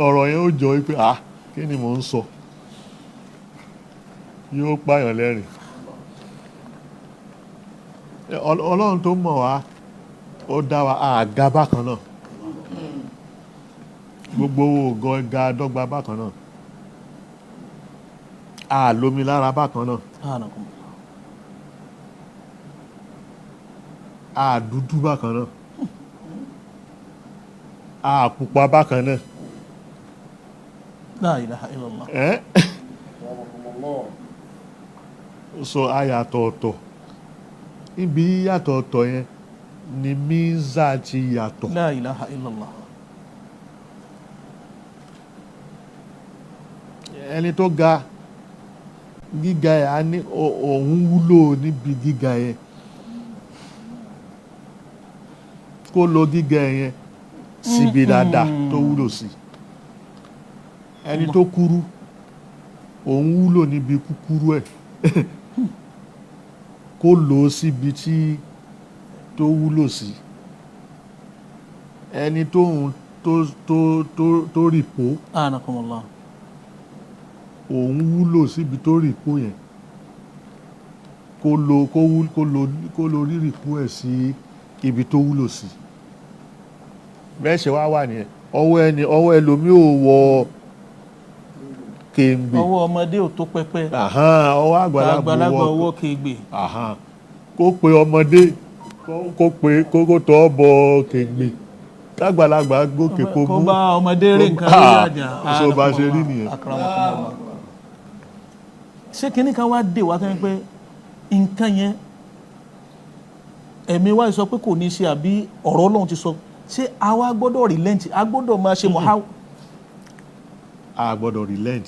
A: ọ̀rọ̀ yẹn ó jọ pé kí ni mò ń sọ, yóò pààyàn lẹ́rìn. Ọlọ́run tó mọ̀ wá ó dá wa àga bákan náà, gbogbo ògo ga dọ́gba bákan náà, àlómi lára bákan náà,
B: Anakumullah.
A: àdúdú bákan náà, àpupa bákan náà.
B: La ilaha illallah.
A: So ayàtọ̀ ọ̀tọ̀, níbi yàtọ̀ ọ̀tọ̀ yẹn ni míza ti yàtọ̀.
B: La ilaha illallah.
A: ẹni tó ga gíga ẹ̀ á ní òun wúlò níbi gíga yẹn, kó lo gíga yẹn síbi dáadáa tó wúlò sí. ẹni tó kúrú òun wúlò níbi kúkúrú ẹ̀ kó lò ó síbi tí tó wúlò sí. ẹni tó rìpó
B: Anakumullah.
A: òun wúlò síbi tó rìpó yẹn, kó lo rírìpó ẹ̀ sí ibi tó wúlò sí. bẹ́ẹ̀ ṣe wá wà nìyẹn. ọwọ́ ẹlòmí ò wọ kéńgbè,
B: ọwọ́ ọmọdé ò tó pẹpẹ,
A: ọwọ́ àgbàlagbà
B: ọwọ́ kéègbè.
A: kó pe ọmọdé kó tọ́ bọ kéńgbè, kágbàlagbà gòkè kó mú,
B: kó bá ọmọdé rí nǹkan lórí àjà.
A: so bá ṣe rí nìyẹn.
B: Akramakumullah. ṣé kinní kan wá dé wá tán pé nǹkan yẹn ẹ̀mí wá sọ pé kò ní ṣe, àbí ọ̀rọ̀ Ọlọ́run ti sọ, ṣé àwa gbọ́dọ̀ relent, a gbọ́dọ̀ máa ṣe mọ̀háwù?
A: a gbọ́dọ̀ relent,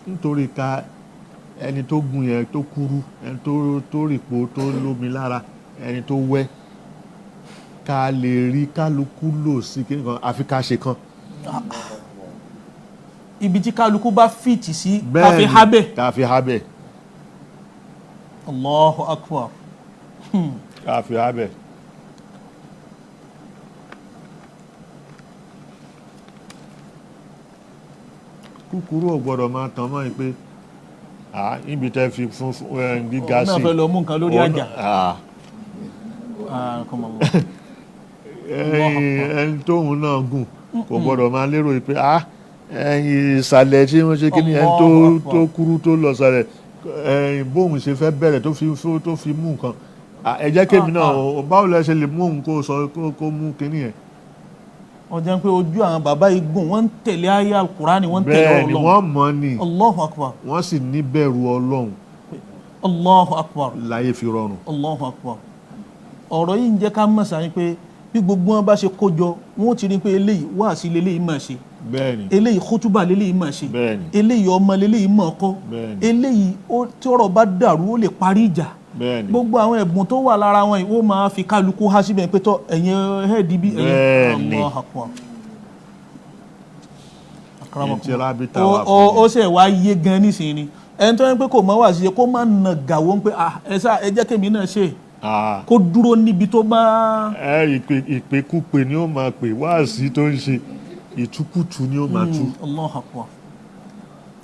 A: nítorí ká ẹni tó gùn yẹn tó kúrú, ẹni tó rìpó tó lómi lára, ẹni tó wẹ́, ká lè rí kálukú lò sí kí nǹkan àfi ká ṣe kan.
B: ibi tí kálukú bá fìtì sí
A: bẹ́ẹ̀ ni ká fi hábẹ̀.
B: Allahu akbar.
A: ká fi hábẹ̀. kúkúrú ò gbọ́dọ̀ máa tàn mọ́ ẹ pé níbi tẹ́ fi fún gíga sí.
B: òun náà fẹ́ lọ mú nǹkan lórí àjà.
A: ẹni tóun náà gùn kò gbọ́dọ̀ máa lérò pé ẹ̀yìn ìsàlẹ̀ tí wọ́n ṣe kí ni ẹni tó kúrú tó lọ sàlẹ̀ bóun ṣe fẹ́ bẹ̀rẹ̀ tó fi mú nǹkan. ẹ jẹ́ kémi náà báwo lẹ ṣe lè mú òun kó sọ kó mú kíní yẹn.
B: ó jẹ́ pé ojú àwọn bàbá yìí gùn wọ́n ń tẹ̀lé ayé al-Qur'ani wọ́n ń tẹ̀lé
A: bẹ́ẹ̀ ni
B: Ọlọ́run
A: wọ́n mọ̀ ni
B: Allahu akbar
A: wọ́n sì níbẹ̀rù Ọlọ́run
B: Allahu akbar
A: láyé fi rọrùn.
B: Allahu akbar ọ̀rọ̀ yìí ń jẹ́ ká mọ̀ sáyé pé bí gbogbo wọn bá ṣe kójọ wọn ó ti rí pé eléyìí wáàsí leléyìí máa ṣe
A: bẹ́ẹ̀ni
B: eléyìí kútúbà leléyìí máa ṣe
A: bẹ́ẹ̀ni
B: eléyìí ọmọ leléyìí máa kọ́
A: bẹ́ẹ̀ni
B: eléyìí tí ọ̀rọ̀ bá dàrú ó lè parí ìjà
A: bẹ́ẹ̀ni
B: gbogbo àwọn ẹ̀bùn tó wà lára wọn yìí ó máa fi kálukú há síbẹ̀ pé tọ́ ẹ̀yin ẹ̀ẹ́dì bí
A: Bẹ́ẹ̀ni.
B: Allahu akbar
A: ìtìrábítà wà fún mi.
B: ó ṣe wá yé gan nísìnyí ni ẹni tó ń pẹ́ kò mọ́ wá sí kó má nà gàwó ń pé ẹ jẹ́ kémi náà ṣe kó dúró níbi tó bá.
A: ìpèkúpè ni ó máa pè wáàsí tó ń ṣe ìtukùtù ni ó máa tú.
B: Allahu akbar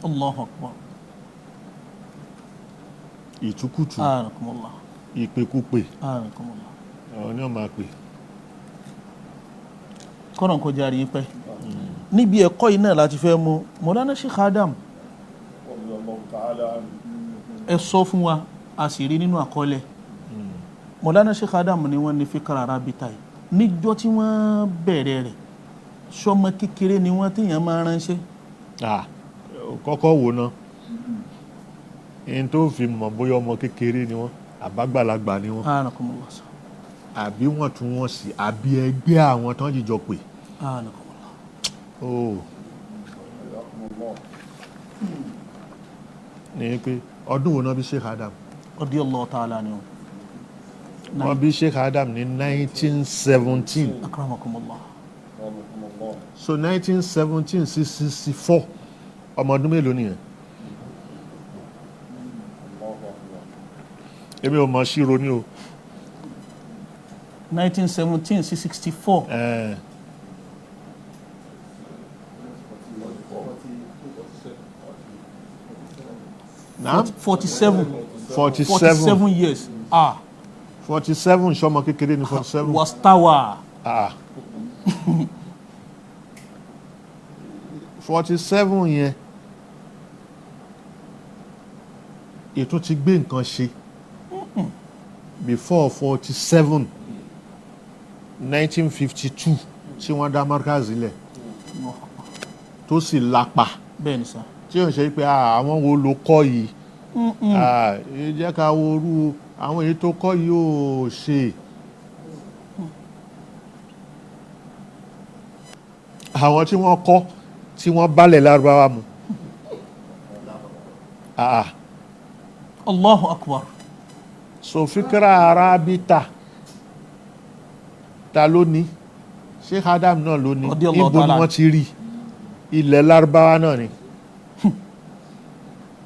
B: Allahu akbar.
A: ìtukùtù
B: anakumullah
A: ìpèkúpè
B: anakumullah.
A: ni ó máa pè.
B: kọ́nà kó járe yín pẹ́ níbi ẹ̀kọ́ yìí náà láti fẹ́ mú Mawlana Sheikh Adam ẹ sọ fún wa a sì rí nínú àkọọ́lẹ̀ Mawlana Sheikh Adam ni wọ́n ní fíkàrà arábítà yìí níjọ́ tí wọ́n bẹ̀rẹ̀ rẹ̀ sọmọ kékeré ni wọ́n téèyàn máa ránṣẹ́.
A: kọ́kọ́ wò ná ẹni tó fi mọ̀ bóyá ọmọ kékeré ni wọ́n àbágbàlagbà ni wọ́n àbí wọ́n tún wọ́n sí àbí ẹgbẹ́ àwọn tán jíjọ pè. ní pé ọdún wo náà bí Sheikh Adam.
B: Radiyallahu ta'ala anhu.
A: wọ́n bí Sheikh Adam ní 1917.
B: akramakumullah.
A: so 1917 sí 64 ọmọ ọdún mélòó nìyẹn. èmi ò mọ̀ ṣírò ní o.
B: 1917 sí 64.
A: Nah?
B: 47 years.
A: 47 sọmọ kékeré ní 47.
B: was tower.
A: 47 yẹn ètò ti gbé nǹkan ṣe before 47 1952 tí wọ́n dá Markaz ilẹ̀ tó sì lápá
B: bẹ́ẹ̀ni sá
A: tí ó ń ṣe pé àwọn wo ló kọ́ yìí jẹ́ ká wo orú àwọn èyí tó kọ́ yìí ó ṣe àwọn tí wọ́n kọ́ tí wọ́n bálẹ̀ lárúbáwá mu.
B: Allahu akbar.
A: so fíkírà arábítà ta ló ní Sheikh Adam náà ló ní ibo ni wọ́n ti rí ilẹ̀ lárúbáwá náà ni.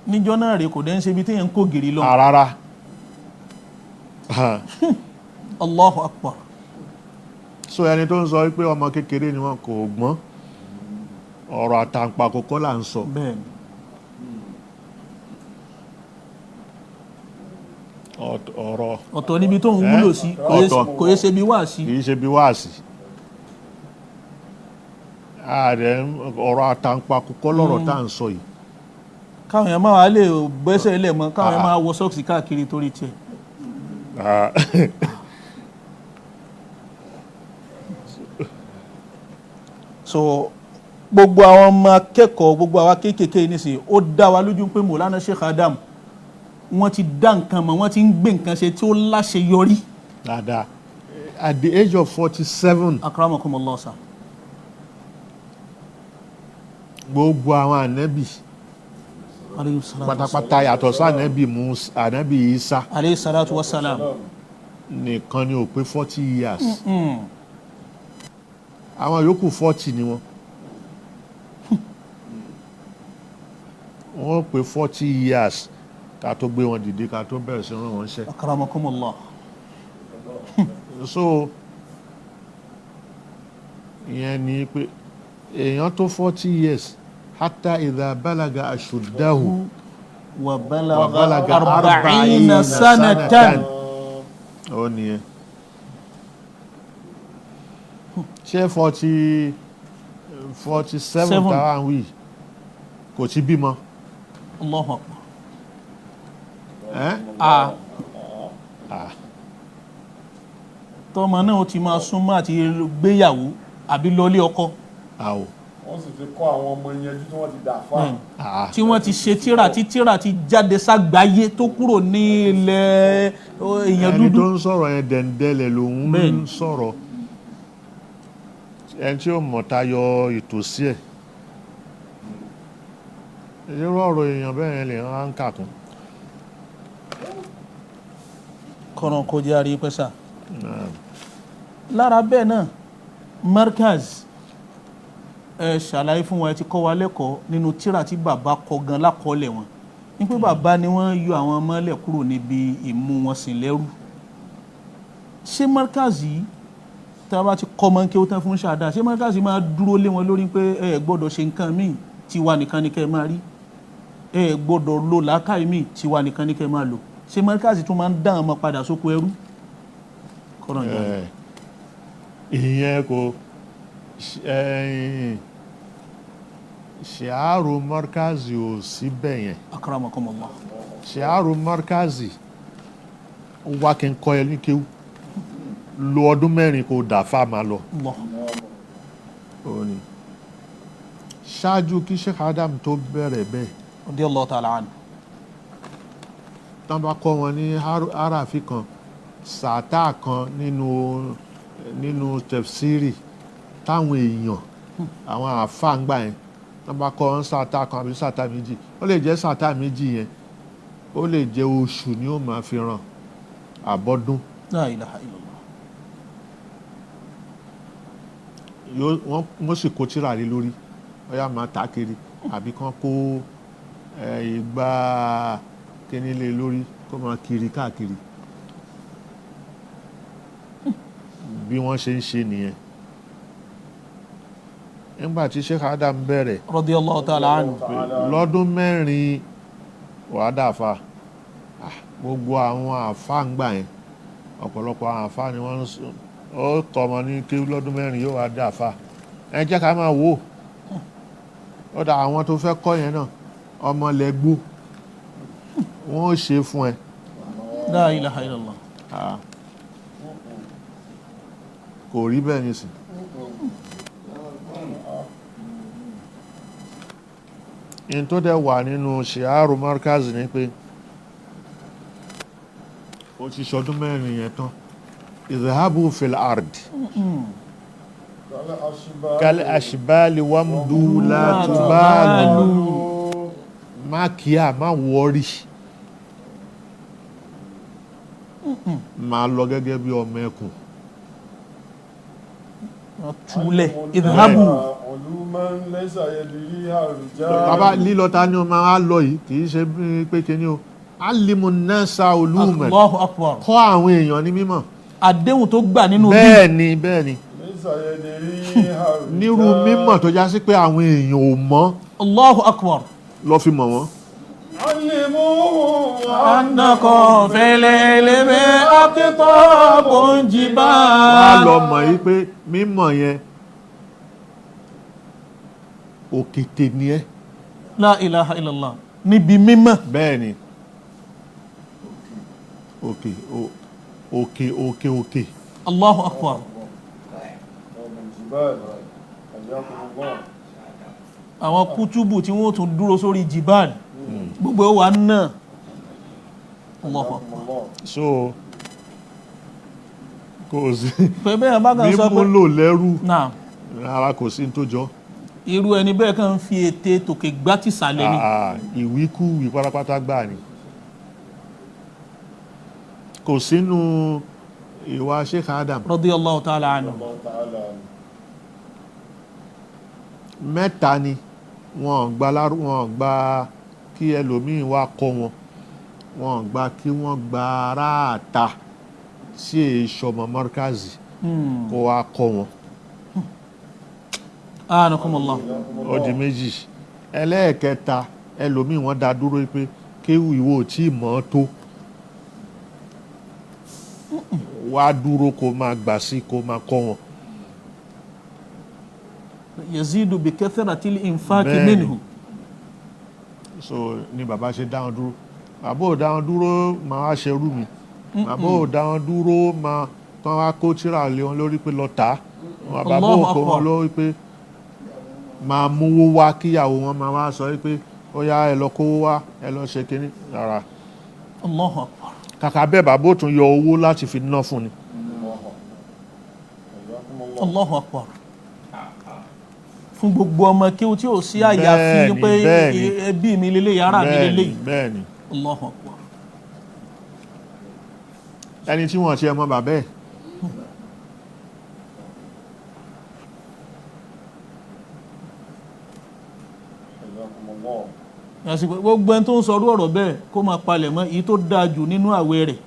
B: níjọ́ náà rè kò dẹ́ ń ṣe ibi téèyàn ń kó gìrì lọ.
A: rárá.
B: Allahu akbar.
A: so ẹni tó ń sọ pé ọmọ kékeré ni wọn kò gbọ́n ọ̀rọ̀ àtàǹpàkò kọ́ là ń sọ.
B: bẹ́ẹ̀ni.
A: ọ̀rọ̀
B: ọ̀tọ̀ níbi tó ń wúlò sí kò yẹ ṣe bí wáàsí.
A: kì í ṣe bí wáàsí. ọ̀rọ̀ àtàǹpàkò kọ́ lọ́rọ̀ tá à ń sọ yìí.
B: káwọn èèyàn máa lè gbẹ́sẹ̀ ilẹ̀ mọ́ káwọn èèyàn máa wọ sọ́ọ̀sì káàkiri torí tiẹ̀. so gbogbo àwọn ọmọ akẹ́kọ̀ọ́ gbogbo àwa kéékèèké nísìnyí ó dá wa lójú pé Mawlana Sheikh Adam wọ́n ti dá nǹkan mọ̀ wọ́n ti ń gbé nǹkan ṣe tí ó láṣeyọrí.
A: dáadáa at the age of 47.
B: akramakumullah sir.
A: gbogbo àwọn ànábì pátápátá yàtọ̀ sí ànábì Musa ànábì Isa
B: alayhi salatu wassalam
A: nìkan ni ó pé 40 years. àwọn yòókù 40 ni wọ́n. wọ́n pé 40 years ká tó gbé wọn dìde ká tó bẹ̀rẹ̀ sí rán wọn ṣẹ́.
B: akramakumullah.
A: so ìyẹn ni pé èèyàn tó 40 years hatta idha balaga ashuddahu
B: wa balaga 40 sanatan.
A: ó nìyẹn. ṣé 47 táwọn wí kò ti bímọ.
B: Allahu akbar. tọ́mọ náà ó ti máa súnmọ́ àti gbéyàwó àbí lọlé ọkọ
A: àwò
C: wọ́n sì ti kọ́ àwọn ọmọ yẹn tí wọ́n ti dà fáà.
B: tí wọ́n ti ṣe tíra tí tíra ti jáde ságbáyé tó kúrò ní ilẹ̀ èèyàn
A: ẹni tó
B: dúdú.
A: ń sọ̀rọ̀ yẹn dẹ̀ndẹ̀lẹ̀ lòun ń sọ̀rọ̀ ẹni tí ó mọ̀ tayọ ìtòsí ẹ̀ irú ọ̀rọ̀ èèyàn bẹ́ẹ̀ yẹn lè ń kà kún.
B: kọ́nà kó jẹ́ àrí pẹ́sà. lára bẹ́ẹ̀ náà Markaz ẹ ṣàlàyé fún wa ẹ ti kọ́ wa lẹ́kọ̀ọ́ nínú tíra tí bàbá kọ gan lákọọ́lẹ̀ wọn ní pé bàbá ni wọ́n yọ àwọn ọmọlẹ̀ kúrò níbi ìmú wọn sìn lẹ́rú. ṣé Markaz yìí tá a bá ti kọ́ mọ́ kí ó tán fún ṣáadá ṣé Markaz yìí máa dúró lé wọn lórí pé ẹ gbọ́dọ̀ ṣe nǹkan míì tiwa nìkan ni kẹ́ ẹ máa rí ẹ gbọ́dọ̀ lo làákàyè míì tiwa nìkan ni kẹ́ ẹ máa lò ṣé Markaz tún máa ń dá ọmọ padà sóko ẹrú.
A: ìyẹn kò ṣìárù Markaz ò síbẹ̀ yẹn.
B: akramakumullah.
A: ṣìárù Markaz wá kí n kọ́ ẹ ní kéwú lo ọdún mẹ́rin kò dà fáà máa lọ. ṣáájú kí Sheikh Adam tó bẹ̀rẹ̀ bẹ́ẹ̀.
B: radiyallahu ta'ala anhu.
A: tán bá kọ́ wọn ní harafi kan sàtà kan nínú tafsiri táwọn èèyàn àwọn àfáàngbà yẹn tán bá kọ́ wọn sàtà kan àbí sàtà méjì ó lè jẹ́ sàtà méjì yẹn ó lè jẹ́ oṣù ni ó máa fi ràn àbọ́dún.
B: La ilaha illallah.
A: wọ́n sì kó tírà lé lórí ọ̀yà máa tà kiri àbí kán kó ìgbà kíní lé lórí kó máa kiri káàkiri bí wọ́n ṣe ń ṣe nìyẹn. nígbà tí Sheikh Adam bẹ̀rẹ̀
B: radiyallahu ta'ala anhu.
A: lọ́dún mẹ́rin wàá dàfà gbogbo àwọn àfáà ń gbà yẹn ọ̀pọ̀lọpọ̀ àwọn àfáà ni wọ́n ó tọ́ ọmọ ní kí lọ́dún mẹ́rin yóò wá dàfà ẹ jẹ́ ká máa wò ó dà àwọn tó fẹ́ kọ́ yẹn náà ọmọ lẹ́gbó wọ́n ó ṣe fún ẹ.
B: La ilaha illallah.
A: kò rí bẹ́ẹ̀ nísìn. in tó dẹ̀ wà nínú ṣìárù Markaz ni pé ó ti ṣọdún mẹ́rin yẹn tán idhabu fil ard kal ashbali wamdu la tubalu má kíá má wọ́rí máa lọ gẹ́gẹ́ bí ọmọ ẹkùn.
B: túlẹ̀ idhabu.
A: bàbá lílọ ta ni o máa lọ yìí kì í ṣe pé kíní o alimu nasa olúmọ
B: Allahu akbar.
A: kọ́ àwọn èèyàn ní mímọ̀.
B: àdéhùn tó gbà nínú bí.
A: bẹ́ẹ̀ni nírú mímọ̀ tó já sí pé àwọn èèyàn ò mọ̀.
B: Allahu akbar.
A: lọ fi mọ̀ wọ́n.
B: annakum fil ilmi aqtabun jibal.
A: wá lọ mọ̀ yìí pé mímọ̀ yẹn òkété ni ẹ́.
B: La ilaha illallah. níbi mímọ̀.
A: bẹ́ẹ̀ni òkè.
B: Allahu akbar. àwọn kútùbù tí wọ́n tún dúró sórí jibal gbogbo wa náà. Allahu akbar.
A: so kò sí
B: pẹ̀lú àbágan sọ pé
A: mímúlò lẹ́rú
B: náà
A: ara kò sí tó jọ.
B: irú ẹni bẹ́ẹ̀ kàn ń fi ète tòkè gbá ti sàlẹ̀ ni.
A: ìwíkúwìí pátápátá gbà ni kò sínú ìwà Sheikh Adam.
B: radiyallahu ta'ala anhu.
A: mẹ́ta ni wọ́n gba kí ẹlòmíín wá kọ́ wọn wọ́n gba kí wọ́n gba aráàta sí ìṣọmọ Markazi kó wá kọ́ wọn.
B: anakumullah.
A: ó di méjì. ẹlẹ́ẹ̀kẹta ẹlòmíín wọ́n dá dúró pé kéwù ìwọ ò tí ì mọ̀ ọ́ tó wá dúró kó máa gbà sí kó máa kọ́ wọn.
B: yazidu bi kathratil infaqi minhu.
A: so ni bàbá ṣe dáhùn dúró bàbá ò dáhùn dúró máa wá ṣerú mi bàbá ò dáhùn dúró máa kán wá kó tíra lé wọn lórí pé lọ tà á bàbá
B: Allahu
A: òkò wọn
B: Akbar.
A: ló wípé máa múwó wá kíyàwó wọn máa wá sọ wípé ó yá ẹ lọ kówó wá ẹ lọ ṣe kínní rárá
B: Allahu Akbar.
A: kàkà bẹ́ẹ̀ bàbá ò tún yọ owó láti fi ná fún ni.
B: Allahu Akbar. Fún gbogbo ọmọ kí o tí ò sí àyàfi
A: Bẹ́ẹ̀ni,
B: pé
A: bẹ́ẹ̀ni.
B: ẹbí mi lélẹ̀ yàrá mi lélẹ̀.
A: bẹ́ẹ̀ni
B: Allahu Akbar.
A: ẹni tí wọ́n ṣe ẹmọ bàbá ẹ̀
B: Àsìkò gbogbo ẹni tó ń sọrú ọ̀rọ̀ bẹ́ẹ̀ kó máa palẹ̀ mọ́ èyí tó dáa jù nínú àwẹ̀ rẹ̀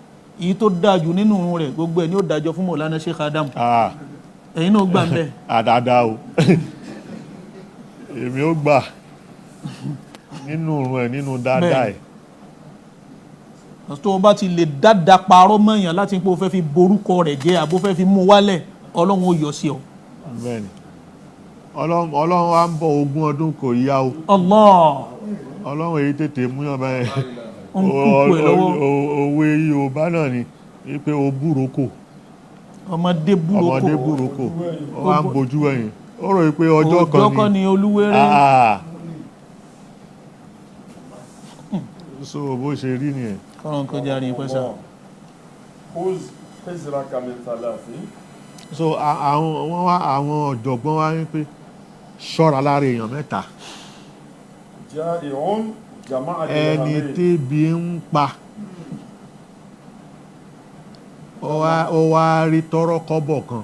B: èyí tó dáa jù nínú irun rẹ̀ gbogbo ẹ̀ ni ó dájọ́ fún Mọ̀lánà Sheikh Adam. Ẹ̀yin náà gbà ń bẹ́ẹ̀.
A: àdáadáa o èmi ó gbà nínú òrùn ẹ̀ nínú dáadáa ẹ̀.
B: tó o bá ti lè dáadáa parọ́ mọ́yàn láti pé o fẹ́ fi borúkọ rẹ̀ jẹ́ àbó fẹ́ fi mú wálẹ̀ Ọlọ́run ó yọ sí ọ.
A: bẹ́ẹ̀ni ọlọ́run wa ń bọ̀ ogún ọdún kò yá o
B: Allah.
A: ọlọ́run èyí tètè múyàn báyẹn
B: Ó ń kúkú ẹ̀ lọ́wọ́.
A: òwe Yorùbá náà ni wípé o búroko
B: Ọmọdé búroko.
A: ọmọdé búroko ó wá ń bojú ẹ̀yìn ó rò wípé ọjọ́
B: Ọjọ́ kan ni olúwéré.
A: so bó ṣe rí nìyẹn.
B: Kọ́rọ̀ nǹkan járe ìpẹ́ sá.
C: خذ حذرك من ثلاث
A: so àwọn ọ̀jọ̀gbọ́n wá ní pé ṣọ́ra lára èèyàn mẹ́ta
C: جائع جمع
A: ẹni
C: درهمين
A: tébi ń pa ó wá rí tọ́rọ́ kọ́bọ̀ kan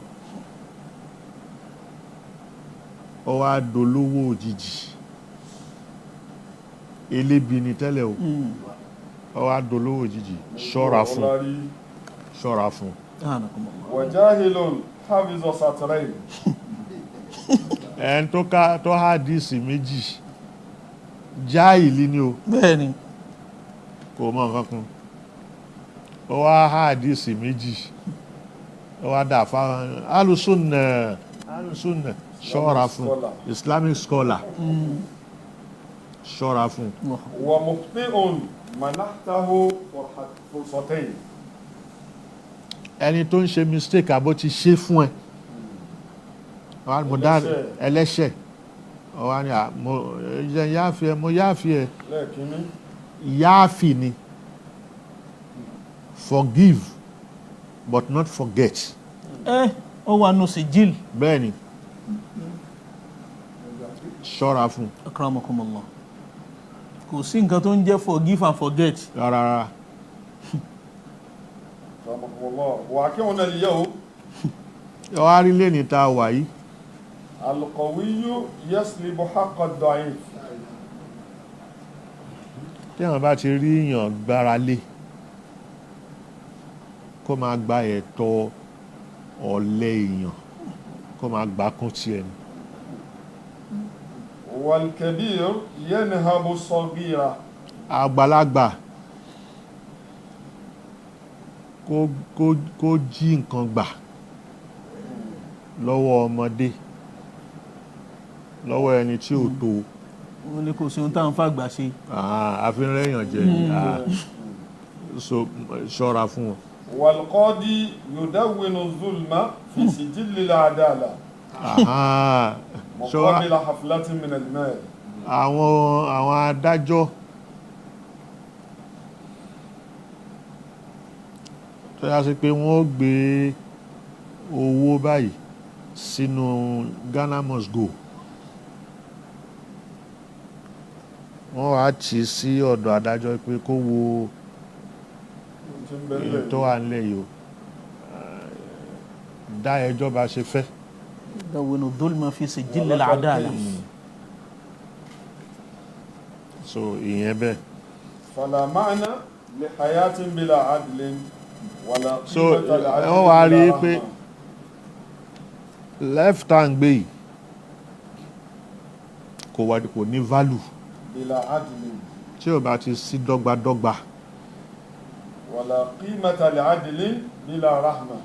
A: ó wá dolówó òjijì elébi ni tẹ́lẹ̀ o ó wá dolówó òjijì ṣọ́ra fún ṣọ́ra fún.
C: وجاهل حافظ سطرين
A: ẹni tó hádìsì méjì jáìlì ni o
B: Bẹ́ẹ̀ni.
A: kò mọ nǹkan kan ó wá hádìsì méjì ó wá dà fáwọn alùsùnà ṣọ́ra fún Islamic scholar ṣọ́ra fún.
C: ومخطئ منحته فرصتين
A: ẹni tó ń ṣe mistake àbó ti ṣe fún ẹ ẹlẹ́ṣẹ̀ ọwá ni mo yáàfi ẹ
C: lẹ́ẹ̀kínní
A: yáàfi ni forgive but not forget.
B: Ó wà nù sijil.
A: bẹ́ẹ̀ni ṣọ́ra fún.
B: Akramakumullah. Kò sí nǹkan tó ń jẹ́ forgive and forget.
A: rárá
C: رحمكم الله واقعنا اليوم
A: ọwá rí lẹ́ni tá a wà yìí
C: القوي يسلب حق الضعيف
A: tí àwọn bá ti rí èèyàn gbára lé kó máa gba ẹ̀tọ́ ọ̀lẹ èèyàn kó máa gbà kún tiẹ̀ ni.
C: والكبير ينهب الصغير
A: àgbàlagbà kó jí nǹkan gbà lọ́wọ́ ọmọdé lọ́wọ́ ẹni tí ò tó.
B: Wọ́n ní kò sí ohun táwọn fàgbà ṣe.
A: àfihàn èèyàn jẹ so ṣọ́ra fún wọn.
C: والقاضي يدون الظلم في سجل العدالة مقابل حفلة من المال.
A: àwọn adájọ́ tó yá sí pé wọ́n ó gbé owó báyìí sínú Ghana must go wọ́n wá tì sí ọ̀dọ̀ adájọ́ pé kó wo èyí tó wà nílẹ̀ yìí o dá ẹjọ́ bá ṣe fẹ́.
B: يدون الظلم في سجل العدالة.
A: so ìyẹn bẹ́ẹ̀.
C: فلا معنى لحياة بلا عدل ولا
A: so
C: قيمة لعدل
A: wọ́n wá rí i
C: بلا
A: pé
C: رحمة.
A: left hand gbé yìí kò ní value
C: بلا عدل
A: tí ò bá ti sí dọ́gbadọ́gba
C: ولا قيمة لعدل بلا رحمة.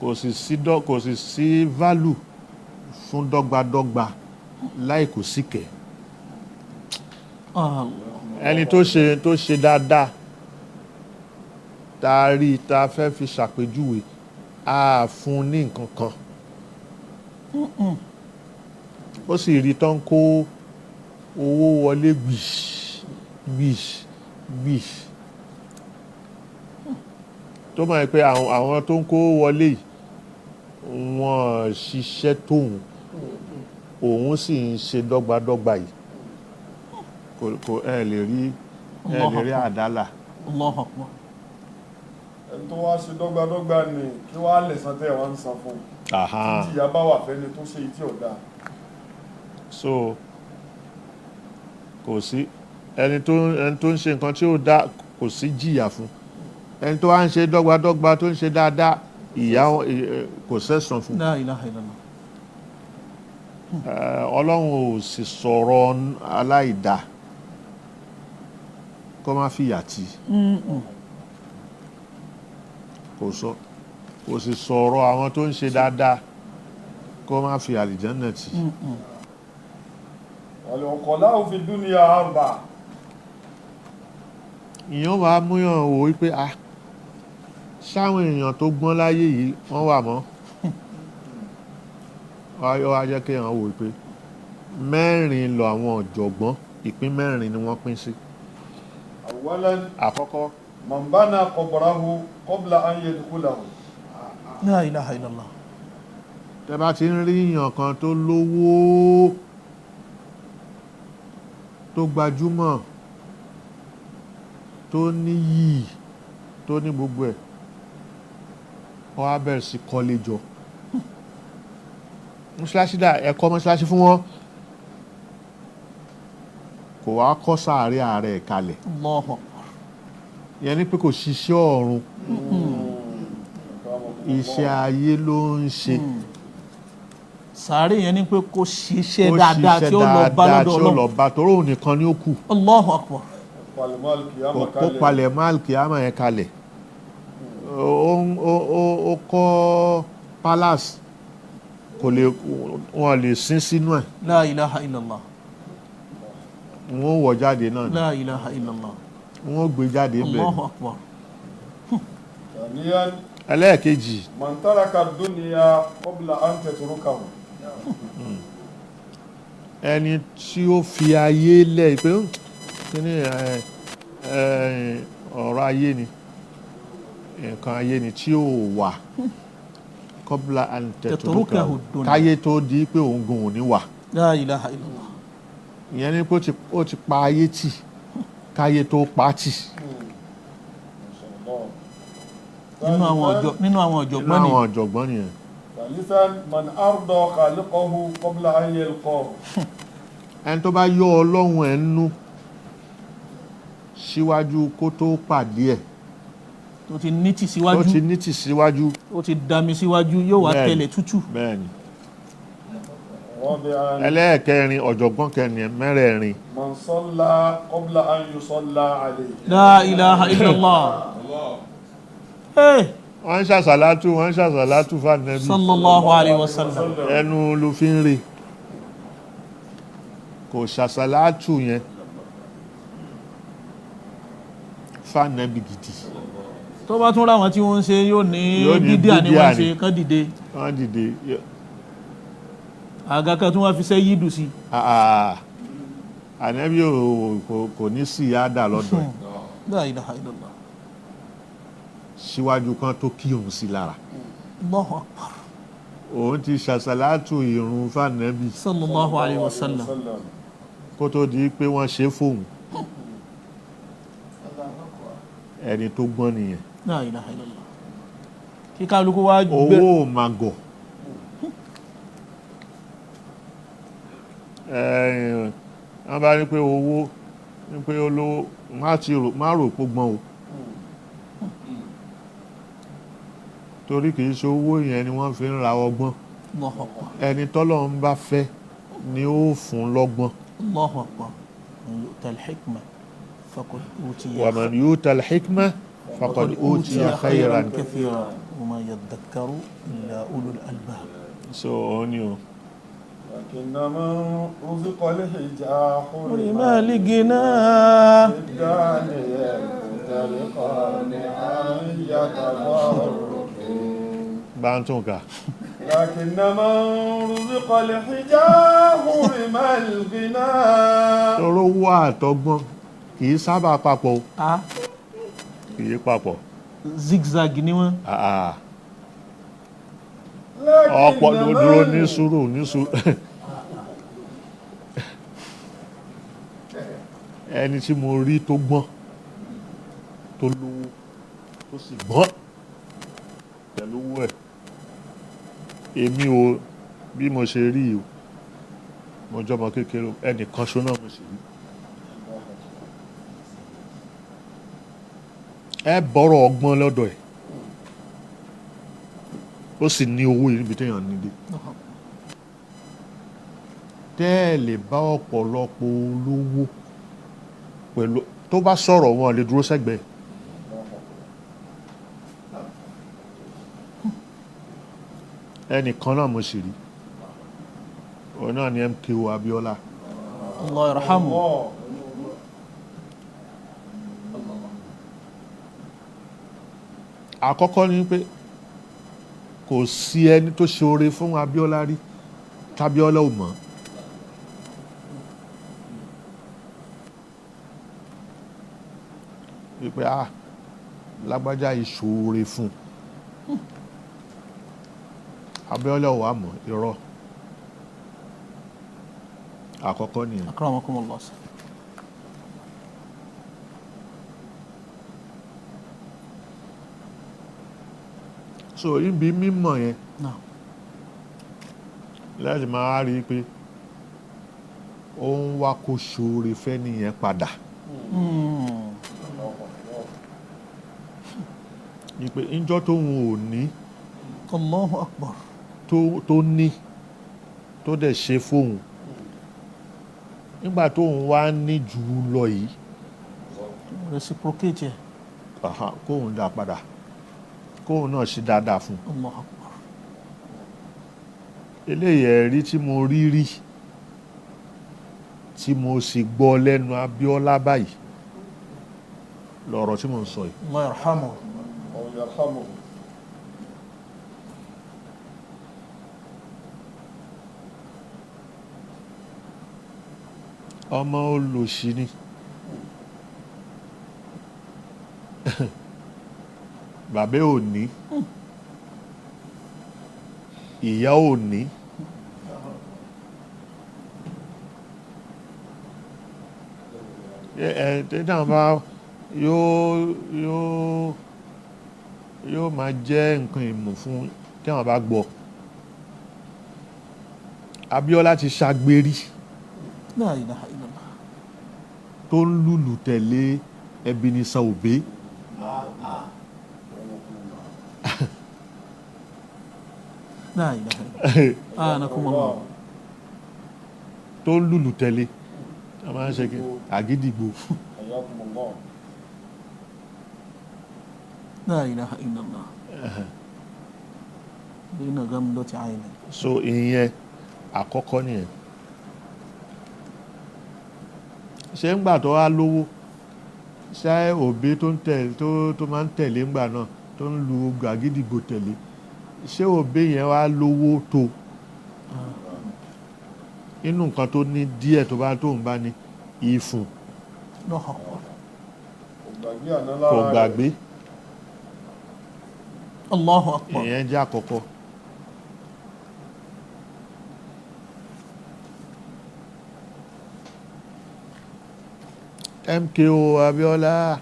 A: kò sì sí value fún dọ́gbadọ́gba láì kò síkẹ̀. ẹni tó ṣe dáadáa tá a rí tá a fẹ́ fi ṣàpèjúwe a fún ní nǹkan kan ó sì rí tán kó owó wọlé gbìṣ tó máa pé àwọn tó ń kó wọlé yìí wọ́n ṣiṣẹ́ tóun òun sì ń ṣe dọ́gbadọ́gba yìí kò ẹ lè rí àdálà.
B: Allahu Akbar.
C: ẹni tó wá ṣe dọ́gbadọ́gba ni kí wá lẹ̀san tẹ́ wọ́n ń san fún títí ìyà bá wà fẹ́ni tó ṣe tí ò dáa.
A: So kò sí ẹni tó ń ṣe nǹkan tí ó dá kò sí jìyà fún ẹni tó wá ń ṣe dọ́gbadọ́gba tó ń ṣe dáadáa ìyà kò sẹ́san fún.
B: La ilaha illallah.
A: Ọlọ́run ò sì sọ̀rọ̀ aláìdá kó má fìyà tì kò sì sọ̀rọ̀ àwọn tó ń ṣe dáadáa kó má fi àlìjánà tì.
C: wal-uqala'u fi dunya arba'a.
A: ìyẹn wàá múyàn wò wípé sáwọn èèyàn tó gbọ́n láyé yìí wọ́n wà mọ́ wá jẹ́ kí èèyàn wò wípé mẹ́rin lọ àwọn ọ̀jọ̀gbọ́n ìpín mẹ́rin ni wọ́n pín sí.
C: awwalan
A: àkọ́kọ́
C: man bana qabrahu qabla an yadkhulahu.
B: La ilaha illallah.
A: tẹ́ bá ti ń rí èèyàn kan tó lówó tó gbajúmọ̀ tó níyì tó ní gbogbo ẹ̀ wọ́n á bẹ̀rẹ̀ sí kọ́lé jọ mọ́ṣáláṣí dà ẹ̀kọ́ mọ́ṣáláṣí fún wọn kò wá kọ́ sàárẹ̀ ààrẹ kalẹ̀
B: Allahu Akbar.
A: ìyẹn ni pé kò ṣiṣẹ́ ọ̀run iṣẹ́ ayé ló ń ṣe.
B: sàárè yẹn ni pé kó ṣiṣẹ́ dáadáa tí ó lọ bá lọ́dọ̀
A: tí ó lọ bá torí òun nìkan ni ó kù.
B: Allahu Akbar.
A: kó palẹ̀ máàlì àmà yẹn kalẹ̀ ó kọ́ palace wọ́n lè sin sínú ẹ̀.
B: La ilaha illallah.
A: wọ́n wọ̀ jáde náà ni.
B: La ilaha illallah.
A: wọ́n gbé jáde bẹ́ẹ̀.
B: Allahu Akbar.
A: ẹlẹ́ẹ̀kejì.
C: man taraka ad-dunya qabla an tatrukahu.
A: ẹni tí ó fi ayé lẹ̀ pé kíní ọ̀rọ̀ ayé ni nǹkan ayé ni tí ó wà qabla an tatrukahu káyé tó di pé òun gun òní wà.
B: La ilaha illallah.
A: ìyẹn ni pé ó ti pa ayé tì káyé tó pa á tì.
B: nínú àwọn
A: ọ̀jọ̀gbọ́n nìyẹn.
C: thalithan man arda khaliqahu qabla an yalqahu.
A: ẹni tó bá yọ Ọlọ́run ẹ̀ nú síwájú kó tó pàdé ẹ̀.
B: tó ti nítì síwájú. ó ti dami síwájú yóò wá tẹ̀lẹ̀ tútù.
A: bẹ́ẹ̀ni. ẹlẹ́ẹ̀kẹrin ọ̀jọ̀gbọ́n kẹrin mẹ́rẹ̀ẹ̀rin.
C: man salla qabla an yusalla alayhi.
B: La ilaha illallah.
A: wọ́n ń ṣàṣàlátù fànẹ́bí.
B: sallallahu alayhi wa sallam.
A: ẹnu ló fi ń rè kò ṣàṣàlátù yẹn fànẹ́bí gidi.
B: tó bá tún ráwọn tí wọ́n ń ṣe yóò ní bídíà ni wọ́n ṣe kán dìde. àgàkà tí wọ́n fi ṣe yídù sí.
A: ànẹ́bí kò ní sí yáàdà lọ́dọ̀ ẹ̀.
B: La ilaha illallah.
A: síwájú kan tó kí òun sí lára.
B: Allahu Akbar.
A: òun ti ṣàṣàlátù ìrun fànẹ́bí.
B: sallallahu alayhi wa sallam.
A: kó tó di pé wọ́n ṣe fóun. ẹni tó gbọ́n nìyẹn.
B: La ilaha illallah. kí kálukú wá gbé.
A: owó màgọ̀. wọ́n bá ní pé owó ní pé olówó má rò pó gbọ́n o. torí kìí ṣe owó yẹn ni wọ́n fi ń ra ọgbọ́n. ẹni tọ́lọ́run bá fẹ́ ni ó fún lọ́gbọ́n.
B: Allahu Akbar. yu'tal hikma faqad utiya.
A: wa man yu'tal hikma faqad utiya khayran
B: kathira wa ma yadhakkaru illa ulul albab.
A: so òun ni o.
C: lakinnama ruziqa al-hija
B: hurima ligina.
A: bá ń tún ká.
C: لكن من رزق الحجاه حرم الغنى.
A: tọrọ owó àtọgbọ́n kì í sábà papọ̀ o.
B: Ah,
A: kì í papọ̀.
B: zigzag ni wọ́n.
A: ọ̀pọ̀ ló dúró ní sùúrù ẹni tí mo rí tó gbọ́n tó lówó tó sì gbọ́n pẹ̀lú owó ẹ̀ èmi ò bí mo ṣe rí o mo jọmọ kékeré ẹnìkan ṣoná mo sì rí ẹ bọ́rọ̀ ọgbọ́n lọ́dọ̀ ẹ̀ ó sì ní owó yìí níbi téèyàn nílé tẹ́ ẹ lè bá ọ̀pọ̀lọpọ̀ olówó pẹ̀lú tó bá sọ̀rọ̀ wọn lè dúró sẹ́gbẹ̀ẹ́ ẹnìkan náà mo sì rí òun náà ni MKO Abiola
B: Allah yarhamu.
A: àkọ́kọ́ ni pé kò sí ẹni tó ṣe oore fún Abiola rí tábíọ́lá ò mọ̀ wípé lágbájá ìṣòore fún Abiola ò wá mọ̀ irọ́ àkọ́kọ́ nìyẹn.
B: Akramakumullah.
A: so ibi mímọ̀ yẹn
B: Náà.
A: láti máa rí i pé ó ń wá kó ṣoore fẹ́ nìyẹn padà ni pé ńjọ́ tóun ò ní
B: Allahu akbar.
A: tó ní tó dẹ̀ ṣe fóun nígbà tóun wá ní jù ú lọ yìí
B: Reciprocate ẹ̀.
A: kóun dá padà kóun náà ṣe dáadáa fún un.
B: Allahu akbar.
A: eléyìí ẹ̀rí tí mo rí tí mo sì gbọ́ lẹ́nu Abíọ́lá báyìí lọ̀rọ̀ tí mo ń sọ yìí.
B: Allah yarhamu.
C: Allah yarhamu.
A: ọmọ olòṣì ni bàbá ò ní ìyá ò ní tẹ́tàn bá yóò máa jẹ́ nǹkan ìmọ̀ fún tẹ́wọ̀n bá gbọ́ Abíọ́lá ti ṣàgbérí
B: La ilaha illallah.
A: tó ń lùlù tẹ̀lé Ebenezer Obey
B: La ilaha illallah. Anakumullah.
A: tó ń lùlù tẹ̀lé a máa ń ṣe kí àgídìgbò
C: Ayakumullah.
B: La ilaha illallah. Bina gamdati ayni.
A: so ìyẹn àkọ́kọ́ nìyẹn ṣé ń gbà tó wá lówó ṣé Obey tó máa ń tẹ̀lé ńgbà náà tó ń lu àgídìgbò tẹ̀lé ṣé Obey yẹn wá lówó tó inú nǹkan tó ní díẹ̀ tó ń bá ní ìfún
B: Allahu akbar.
A: kò gbàgbé
B: Allahu akbar.
A: ìyẹn jẹ́ àkọ́kọ́. MKO Abiola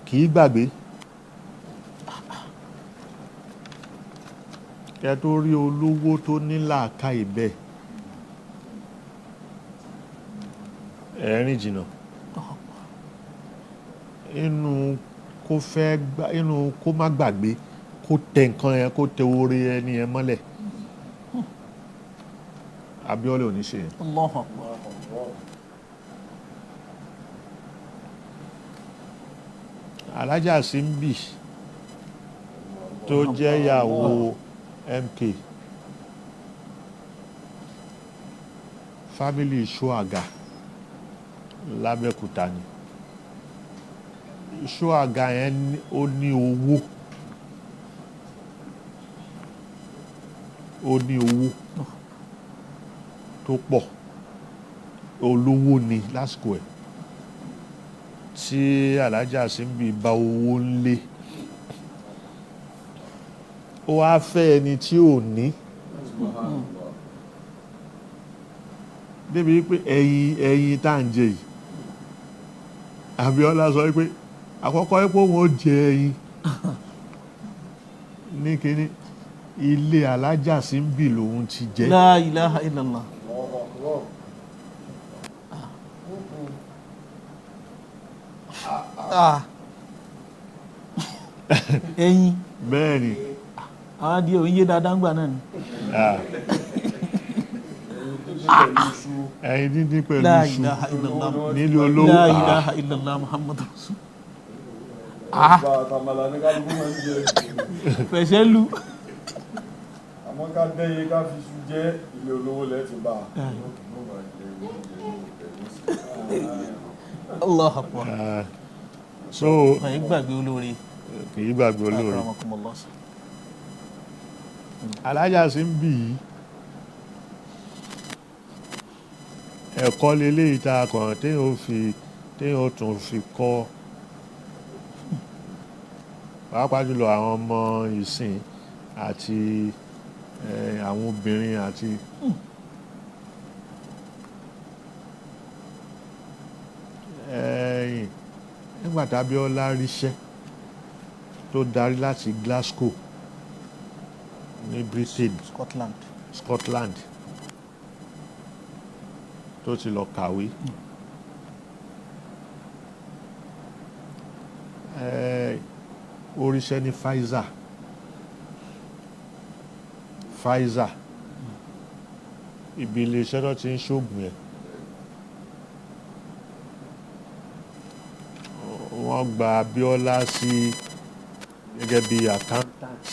A: kì í gbàgbé kẹ tó rí olówó tó ní làákàyè bẹ́ẹ̀ ẹ̀rín jìnnà inú kó má gbàgbé kó tẹ nǹkan yẹn kó tẹ orí ẹni yẹn mọ́lẹ̀ Abiola ò ní ṣe yẹn.
B: Allahu akbar.
A: Alájà Simbi tó jẹ́ ìyàwó MK fámílì Ṣóàgà l'Ábẹ́òkúta ni Ṣóàgà yẹn ó ní owó ó ní owó tó pọ̀, olówó ni lásìkò ẹ̀ tí alájà Simbi bá owó ńlé, ó wá fẹ́ ẹni tí ò ní, débi pé ẹyin tá à ń jẹ yìí, Abíọ́lá sọ pé àkọ́kọ́ pé òun ó jẹ ẹyin ní kíní ilé alájà Simbi lòun ti jẹ.
B: La ilaha illallah. Ẹyin.
A: Bẹ́ẹ̀ni.
B: Àwọn adìẹ òun yé dáadáa ń gbà náà ni.
A: Ẹyin díndín pẹ̀lú
B: La
A: iṣu
B: ilaha illallah.
A: nílé olówó.
B: La ilaha illallah Muhammadu Rasul.
C: àtàmàlà ní kálukú máa ń jẹ.
B: Fẹ̀sẹ̀ lu.
C: Àmọ́ ká dẹ́yẹ ká fi iṣu jẹ ilé olówó lẹ́ẹ̀tì bá a.
B: Allahu Akbar.
A: So
B: Kìí gbàgbé olóore.
A: kìí gbàgbé olóore.
B: Akramakumullah.
A: Alájà Simbi yìí ẹ̀kọ́ lélẹ́yìí tá a kàn téèyàn ó tún fi kọ́ pàápàá jùlọ àwọn ọmọ ìsìn àti àwọn obìnrin àti nígbà tí Abíọ́lá ríṣẹ́ tó darí láti Glasgow ní Britain, Scotland tó ti lọ kàwé. Oríṣẹ́ ní Pfizer ibi iléeṣẹ́ tó ti ń ṣoògùn ẹ̀. Wọ́n gba Abíọ́lá sí gẹ́gẹ́ bí accountant.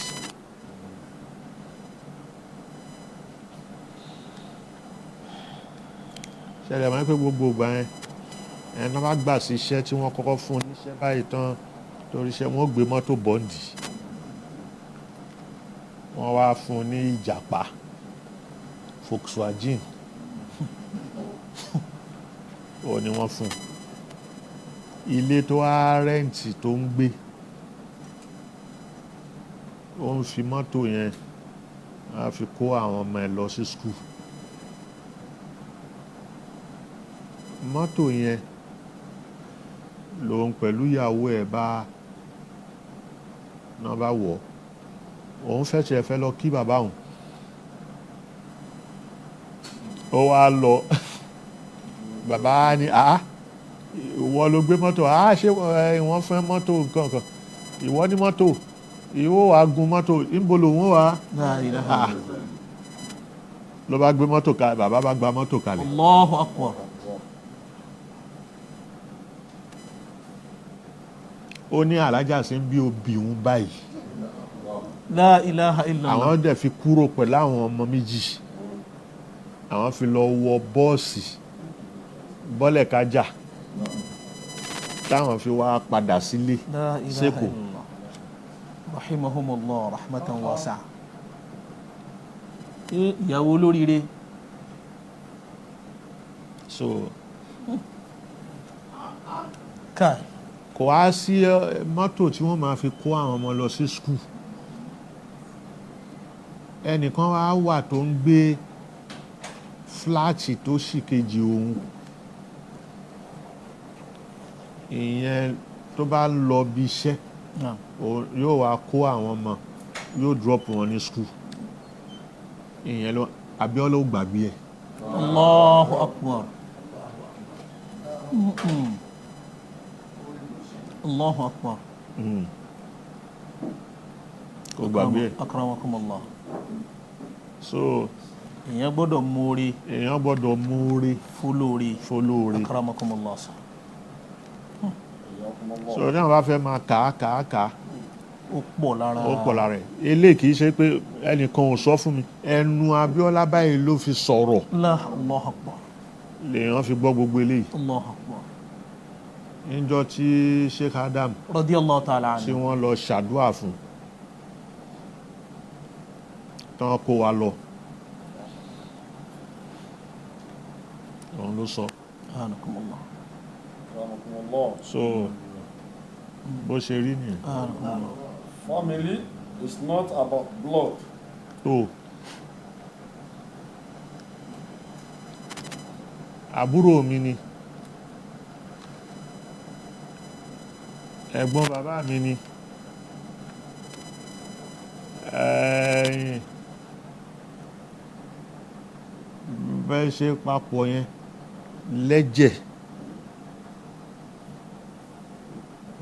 A: Ṣẹlẹ̀ máa ń pẹ́ gbogbo ìgbà yẹn ẹni tó bá gbà sí iṣẹ́ tí wọ́n kọ́kọ́ fún un níṣẹ́ báyìí tán torí iṣẹ́ wọ́n gbé mọ́tò bọ́ǹdì, wọ́n wá fún un ní ìjàpá Volkswagen ó ní wọ́n fún un. Ilé tó wá rẹ́ǹtì tó ń gbé ó ń fi mọ́tò yẹn á fi kó àwọn ọmọ ẹ̀ lọ sí skul. Mọ́tò yẹn lòun pẹ̀lú ìyàwó ẹ̀ náà bá wọ̀, òun fẹ́ lọ kí bàbá òun, ó wá lọ bàbá ní ìwọ ló gbé mọ́tò, ṣé wọ́n fẹ́ mọ́tò nǹkan ìwọ ní mọ́tò ìwọ wà gun mọ́tò níbo lòun wà. Ló bá gbé mọ́tò kalẹ̀, bàbá bá gba mọ́tò kalẹ̀.
B: Allahu Akbar.
A: Ó ní alájà Simbi òbí òun báyìí.
B: La ilaha illallah.
A: Àwọn dẹ̀ fi kúrò pẹ̀lú àwọn ọmọ méjì, àwọn fi lọ wọ bọ́ọ̀sì bọ́lẹ̀ kájà táwọn fi wá padà sílé sẹ́kọ̀ọ́.
B: Rahimahumullah rahmatan wasi'a. Ìyàwó olóríire.
A: So
B: Káì.
A: kò wá sí mọ́tò tí wọ́n máa fi kó àwọn ọmọ lọ sí skul. Ẹnìkan wá wà tó ń gbé fúláàtì tó sì kejì òun, ìyẹn tó bá lọ bí iṣẹ́ yóò wá kó àwọn ọmọ, yóò drop wọn ní skul. Ìyẹn lọ Abíọ́lá ò gbàgbé ẹ̀.
B: Allahu Akbar. Allahu Akbar.
A: Kò gbàgbé ẹ̀.
B: Akramakumullah.
A: So
B: èèyàn gbọ́dọ̀
A: múre fólóore.
B: Akramakumullah.
A: So náà bá fẹ́ máa kà á
B: ó pọ̀ lára
A: ẹ̀. Eléyìí kìí ṣe pé ẹnìkan ò sọ fún mi, ẹnu Abíọ́lá báyìí ló fi sọ̀rọ̀.
B: Allahu Akbar.
A: Lèèyàn fi gbọ́ gbogbo eléyìí.
B: Allahu Akbar.
A: Níjọ́ tí Sheikh Adam
B: radiyallahu ta'ala anhu
A: tí wọ́n lọ ṣàdúà fún, tó tán kó wa lọ òun ló sọ
B: Anakumullah.
A: so bó ṣe rí nìyẹn.
C: Family is not about blood.
A: tó àbúrò mi ni ẹ̀gbọ́n bàbá mi ni bẹ́ẹ̀ ṣe papọ̀ yẹn lẹ́jẹ̀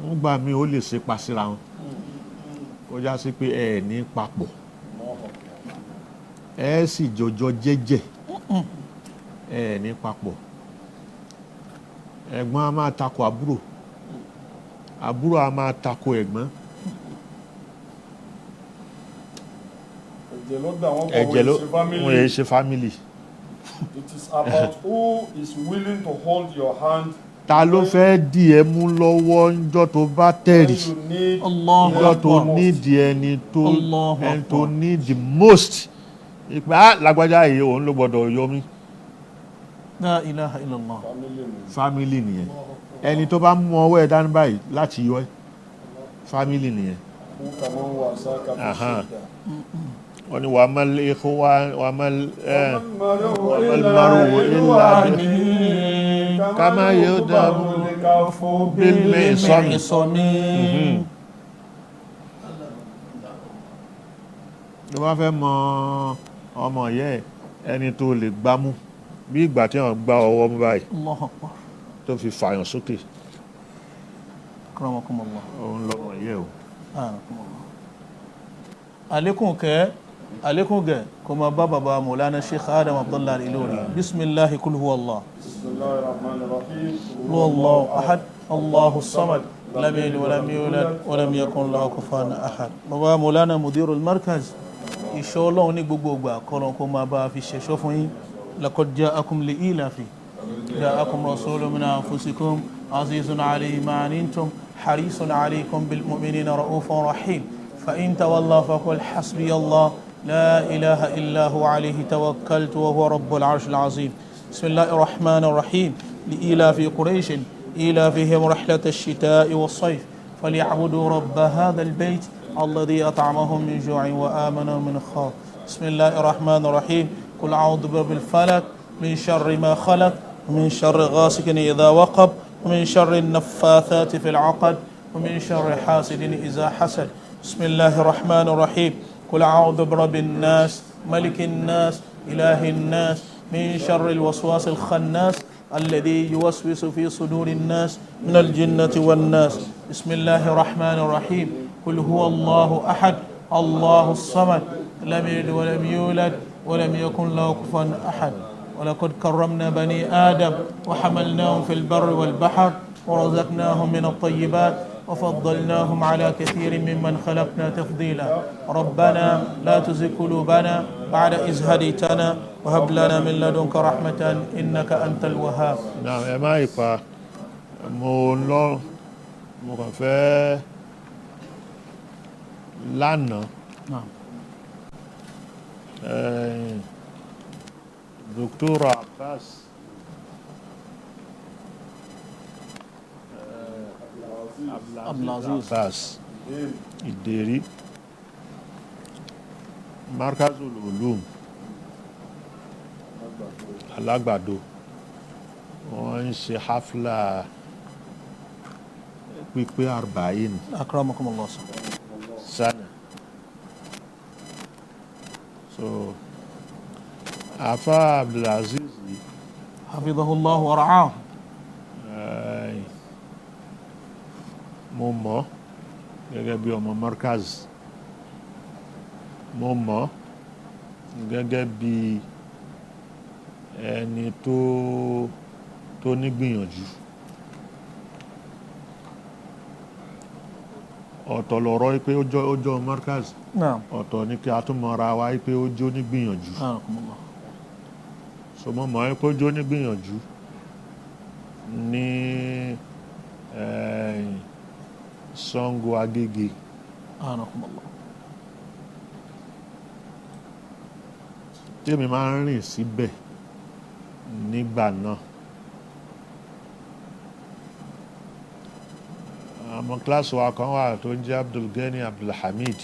A: ń gbà mí ó lè ṣe pasíra wọn ó já sí pé ẹ ní papọ̀ ẹ sì jọjọ jẹ́jẹ́ ẹ ní papọ̀ ẹ̀gbọ́n a máa tako àbúrò àbúrò a máa tako ẹ̀gbọ́n ẹ̀jẹ̀ ló wọ́n yẹ ṣe family.
C: It is about who is willing to hold your hand.
A: Ta ló fẹ́ dì ẹ́ mú lọ́wọ́ ńjọ́ tó bá tẹ̀rì ńjọ́ tó nídìí ẹni tó need the most ìpè lágbájá yìí òun ló gbọ́dọ̀ yọ mí.
B: La ilaha illallah.
A: Family nìyẹn ẹni tó bá mú ọwọ́ ẹ̀ dání báyìí láti yọ ẹ́ family nìyẹn. wọ́n ní wàá má lè kó wàá má maru ilà kama yóò dàbò bílmẹ̀ ìsọ̀mí. ló bá fẹ́ mọ ọmọ yẹ ẹni tó lè gbámú bí ìgbà tí wọ́n gbá ọwọ́ mú báyìí tó fi fàyàn sókè.
B: Akramakumullah.
A: òun lọ́mọ yẹ o.
B: Alekun gẹ̀ kó máa bá bàbá Maulana Sheikh Adam Abdullah al-Ilory. Bismillahi kul huwa Allah.
C: Bismillahirrahmanirrahim.
B: Allahu ahad, Allahu samad, lam yalid wa lam yulad wa lam yakun lahu kufuwan ahad. Bàbá Maulana Mudir Markaz, ìṣọ́ Ọlọ́run ní gbogbo ìgbà kọ́lọ́n kó máa bá fi ṣẹ̀ṣọ́ fún yín. Laqad ja'akum li'ilafi. جاءكم رسول من أنفسكم عزيز عليه ما عنتم حريص عليكم بالمؤمنين رؤوف رحيم فإن تولوا فقل حسبي الله لا إله إلا هو عليه توكلت وهو رب العرش العظيم. بسم الله الرحمن الرحيم. لإيلاف قريش إيلافهم رحلة الشتاء والصيف فليعبدوا رب هذا البيت الذي أطعمهم من جوع وآمنهم من خوف. بسم الله الرحمن الرحيم. قل أعوذ برب الفلق من شر ما خلق ومن شر غاسق إذا وقب ومن شر النفاثات في العقد ومن شر حاسد إذا حسد. بسم الله الرحمن الرحيم. قل أعوذ برب الناس ملك الناس إله الناس من شر الوسواس الخناس الذي يوسوس في صدور الناس من الجنة والناس. بسم الله الرحمن الرحيم. قل هو الله أحد الله الصمد لم يلد ولم يولد ولم يكن له كفوا أحد. ولقد كرمنا بني آدم وحملناهم في البر والبحر ورزقناهم من الطيبات وفضلناهم على كثير ممن خلقنا تفضيلا. ربنا لا تزغ قلوبنا بعد إذ هديتنا وهب لنا من لدنك رحمة إنك أنت الوهاب.
A: نعم ẹ má ipa mo kàn fẹ́ lánàá Dr. Abbas Ìdèrí Markazul Ulum Alágbàdo wọ́n ń ṣe hafla pípé arba'in
B: Akramakumullah.
A: sana so afa Abdulaziz
B: Hafidhahullah wa ra'ah.
A: mo mọ̀ gẹ́gẹ́ bí ọmọ Markaz mo mọ̀ gẹ́gẹ́ bí ẹni tó nígbìyànjú ọ̀tọ̀ lọ̀rọ̀ pé ó jọ Markaz ọ̀tọ̀ ní kí a tún mọ̀ra wa pé ó jó nígbìyànjú so mo mọ̀ pé ó jó nígbìyànjú ní Sango Agége tèmi máa ń rìn síbẹ̀ nígbà náà. Àmọ́ kíláàsì wa kan wà tó ń jẹ́ Abdulgani Abdulhamid.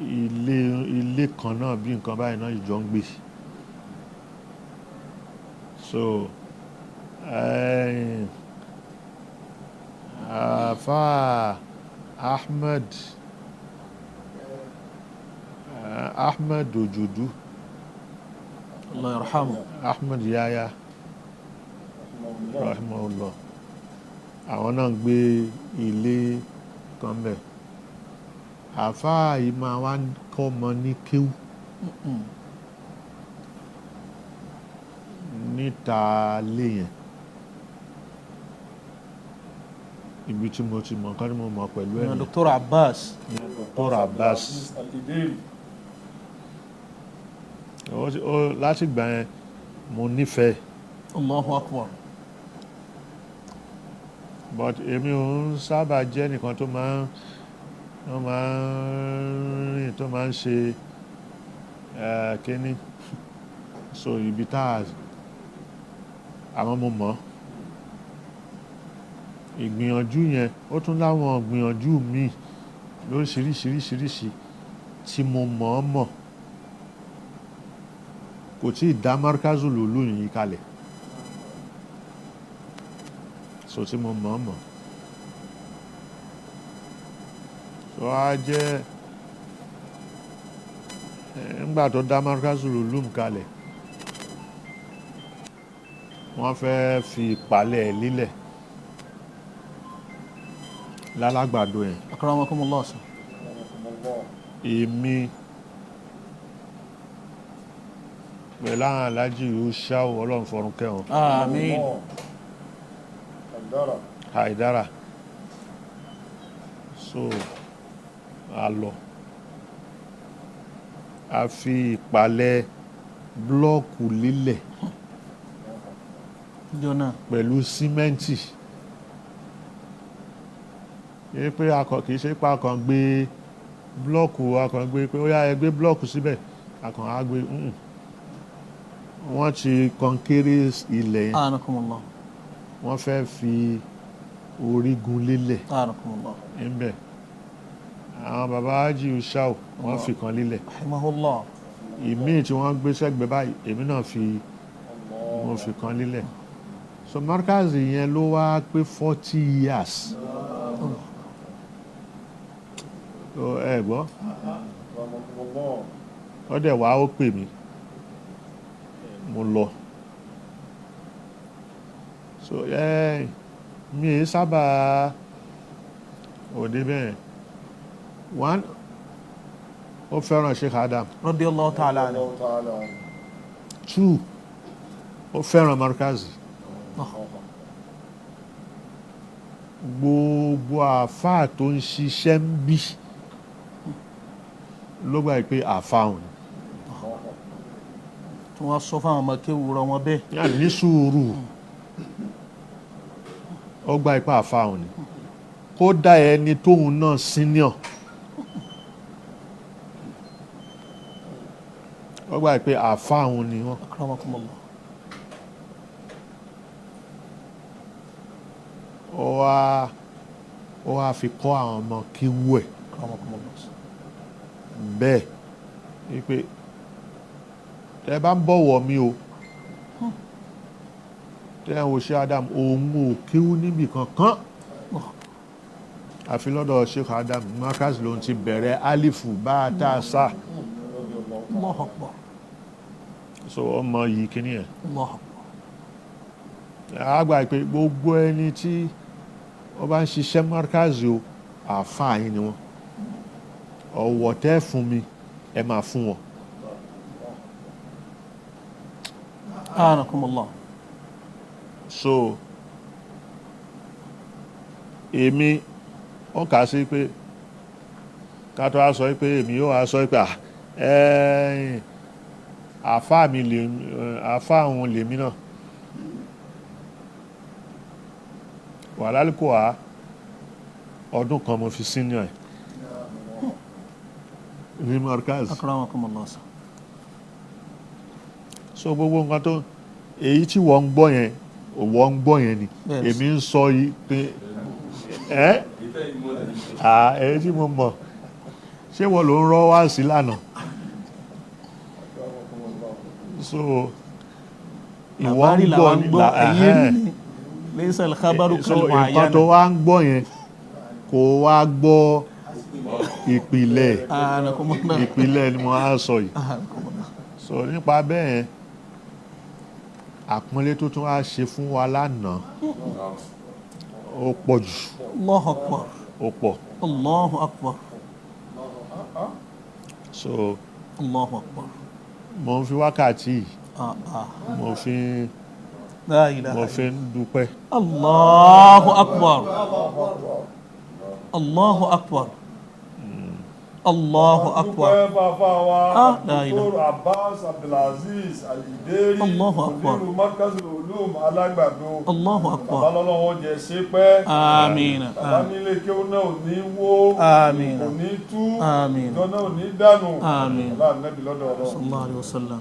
A: Ilé kan náà bí nǹkan báyìí náà ìjọ ń gbé. So Afa Ahmed Ojudu,
B: Allah yarhamu.
A: Ahmed Yaya rahimahullah, àwọn náà ń gbé ilé kan bẹ̀. Àfáà yìí máa wá kọ́ ọmọ ní kéwú níta lé yẹn, ibi tí mo ti mọ̀ nǹkan tí mo mọ̀ pẹ̀lú ẹ̀.
B: Dr. Abbas.
A: Dr. Abbas. Láti gbà yẹn mo nífẹ̀ẹ́.
B: Allahu Akbar.
A: But èmi ò ń sábà jẹ́ nìkan tó máa ń rìn, tó máa ń ṣe kíní. So ibi tá àwọn mo mọ̀ ìgbìyànjú yẹn, ó tún láwọn ìgbìyànjú míì lóríṣiríṣiríṣiríṣi tí mo mọ̀ kò tí ì dá Markazu lòlú yìí kalẹ̀. So tí mo mọ̀ so á jẹ́ nígbà tó dá Markazu lòlú kalẹ̀, wọ́n fẹ́ fi ìpalẹ̀ lílẹ̀ lálágbàdo yẹn.
B: Akramakumullah.
A: Èmi pẹ̀lú àwọn alájì yóò ṣáwó ọlọ́run fọrún kẹwọn.
B: Àmín.
A: Haidara. So a lọ, a fi ìpalẹ̀ blọ́ọ̀kù lílẹ̀ pẹ̀lú símẹ́ǹtì. Kìí ṣe pé a kàn gbé blọ́ọ̀kù, a kàn gbé pé ó yá ẹ gbé blọ́ọ̀kù síbẹ̀, a kàn á gbé wọ́n ti kọnkéré ilẹ̀ yẹn.
B: Anakumullah.
A: Wọ́n fẹ́ fi orígun lélẹ̀.
B: Anakumullah.
A: Níbẹ̀ àwọn bàbá Haji Ushau wọ́n fi kan lílẹ̀.
B: Rahimahullah.
A: Ìmíì tí wọ́n gbé sẹ́gbẹ̀ẹ́ báyìí, èmi náà mo fi kan lílẹ̀. So Markaz yẹn ló wá pé 40 years. So ẹ gbọ́, ó dẹ̀ wá ó pè mí, mo lọ. So mi è sábà òde bẹ́ẹ̀. One, ó fẹ́ràn Sheikh Adam.
B: Radiyallahu ta'ala anhu.
A: Two, ó fẹ́ràn Markaz. Gbogbo àfáà tó ń ṣiṣẹ́ ń bí ló gbà pé àfáà òun.
B: Tí wọ́n sọ fún àwọn ọmọ kéwù rọ wọn bẹ́ẹ̀.
A: Yà ní sùúrù, ó gbà pé àfáà òun ni. Kódà ẹni tóun náà senior, ó gbà pé àfáà òun ni wọ́n.
B: Akramakumullah.
A: Ó wá fi kọ́ àwọn ọmọ kéwú ẹ̀ bẹ́ẹ̀ wípé tẹ́ bá ń bọ̀wọ̀ mi o, tẹ́ ẹ̀ wò ṣe Adam, òun ò kéwú níbì kankan àfi lọ́dọ̀ Sheikh Adam. Markaz ló ń ti bẹ̀rẹ̀ alifu bá a tá a sá.
B: Allahu Akbar.
A: So ọmọ yìí kíní ẹ̀.
B: Allahu Akbar.
A: Àgbà pé gbogbo ẹni tí wọ́n bá ń ṣiṣẹ́ Markaz o, àfáà yín ni wọ́n. Ọ̀wọ̀ tẹ́ fún mi, ẹ máa fún wọn.
B: Anakumullah.
A: So èmi wọ́n kà sí pé ká tó wá sọ pé èmi yóò wá sọ pé àfáà mi lè àfáà òun lèmi náà. Wà lálùkò wá ọdún kan mo fi senior ẹ̀. ní Markaz.
B: akramakumullah.
A: So gbogbo nǹkan tó èyí tí wọ́n ń gbọ́ yẹn wọ́n ń gbọ́ yẹn ni
B: Yes.
A: èmi ń sọ yìí pé èyí tí mo mọ̀ ṣé wọ́n ló ń rọ́ wá sí lánàá. So ìwọ ń gbọ́
B: ẹ̀yìn laysa al-khabaru
A: so nǹkan
B: kal-mu'ayyana.
A: tó wá ń gbọ́ yẹn kò wá gbọ́ ìpìlẹ̀ ìpìlẹ̀ ni mo á sọ yìí. So nípa bẹ́ẹ̀ yẹn àpọ́nlé tó tún wá ṣe fún wa lánàá ó pọ̀ jù.
B: Allahu akbar.
A: Ó pọ̀.
B: Allahu akbar.
A: So
B: Allahu akbar.
A: mo ń fi wákàtí
B: La ilaha
A: mo fi ń dúpẹ́.
B: Allahu akbar. Allahu akbar. Allahu akbar.
C: dúpẹ́ bàbá wa
B: La ilaha.
C: Dr. Abbas Abdulaziz al-Ilory
B: Allahu akbar.
C: Mudir Markaz al-Ulum alágbàdo.
B: Allahu akbar.
C: bàbá lọ́lọ́wọ́ jẹ́ ṣe pẹ́.
B: Àmín.
C: bàbá nílé kí ó náà ò ní wó.
B: Àmín.
C: kò ní tú.
B: Àmín.
C: ìjọ náà ò ní dànù.
B: Àmín.
C: aláàbẹ̀bí lọ́dọ̀ ọ̀rọ̀.
B: Sallallahu alayhi wa sallam.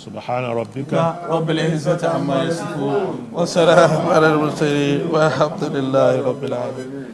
A: Subhana rabbika.
B: Rabbil izzati amma yasifun wa salamun ala al-mursalin walhamdulillahi rabbil alamin.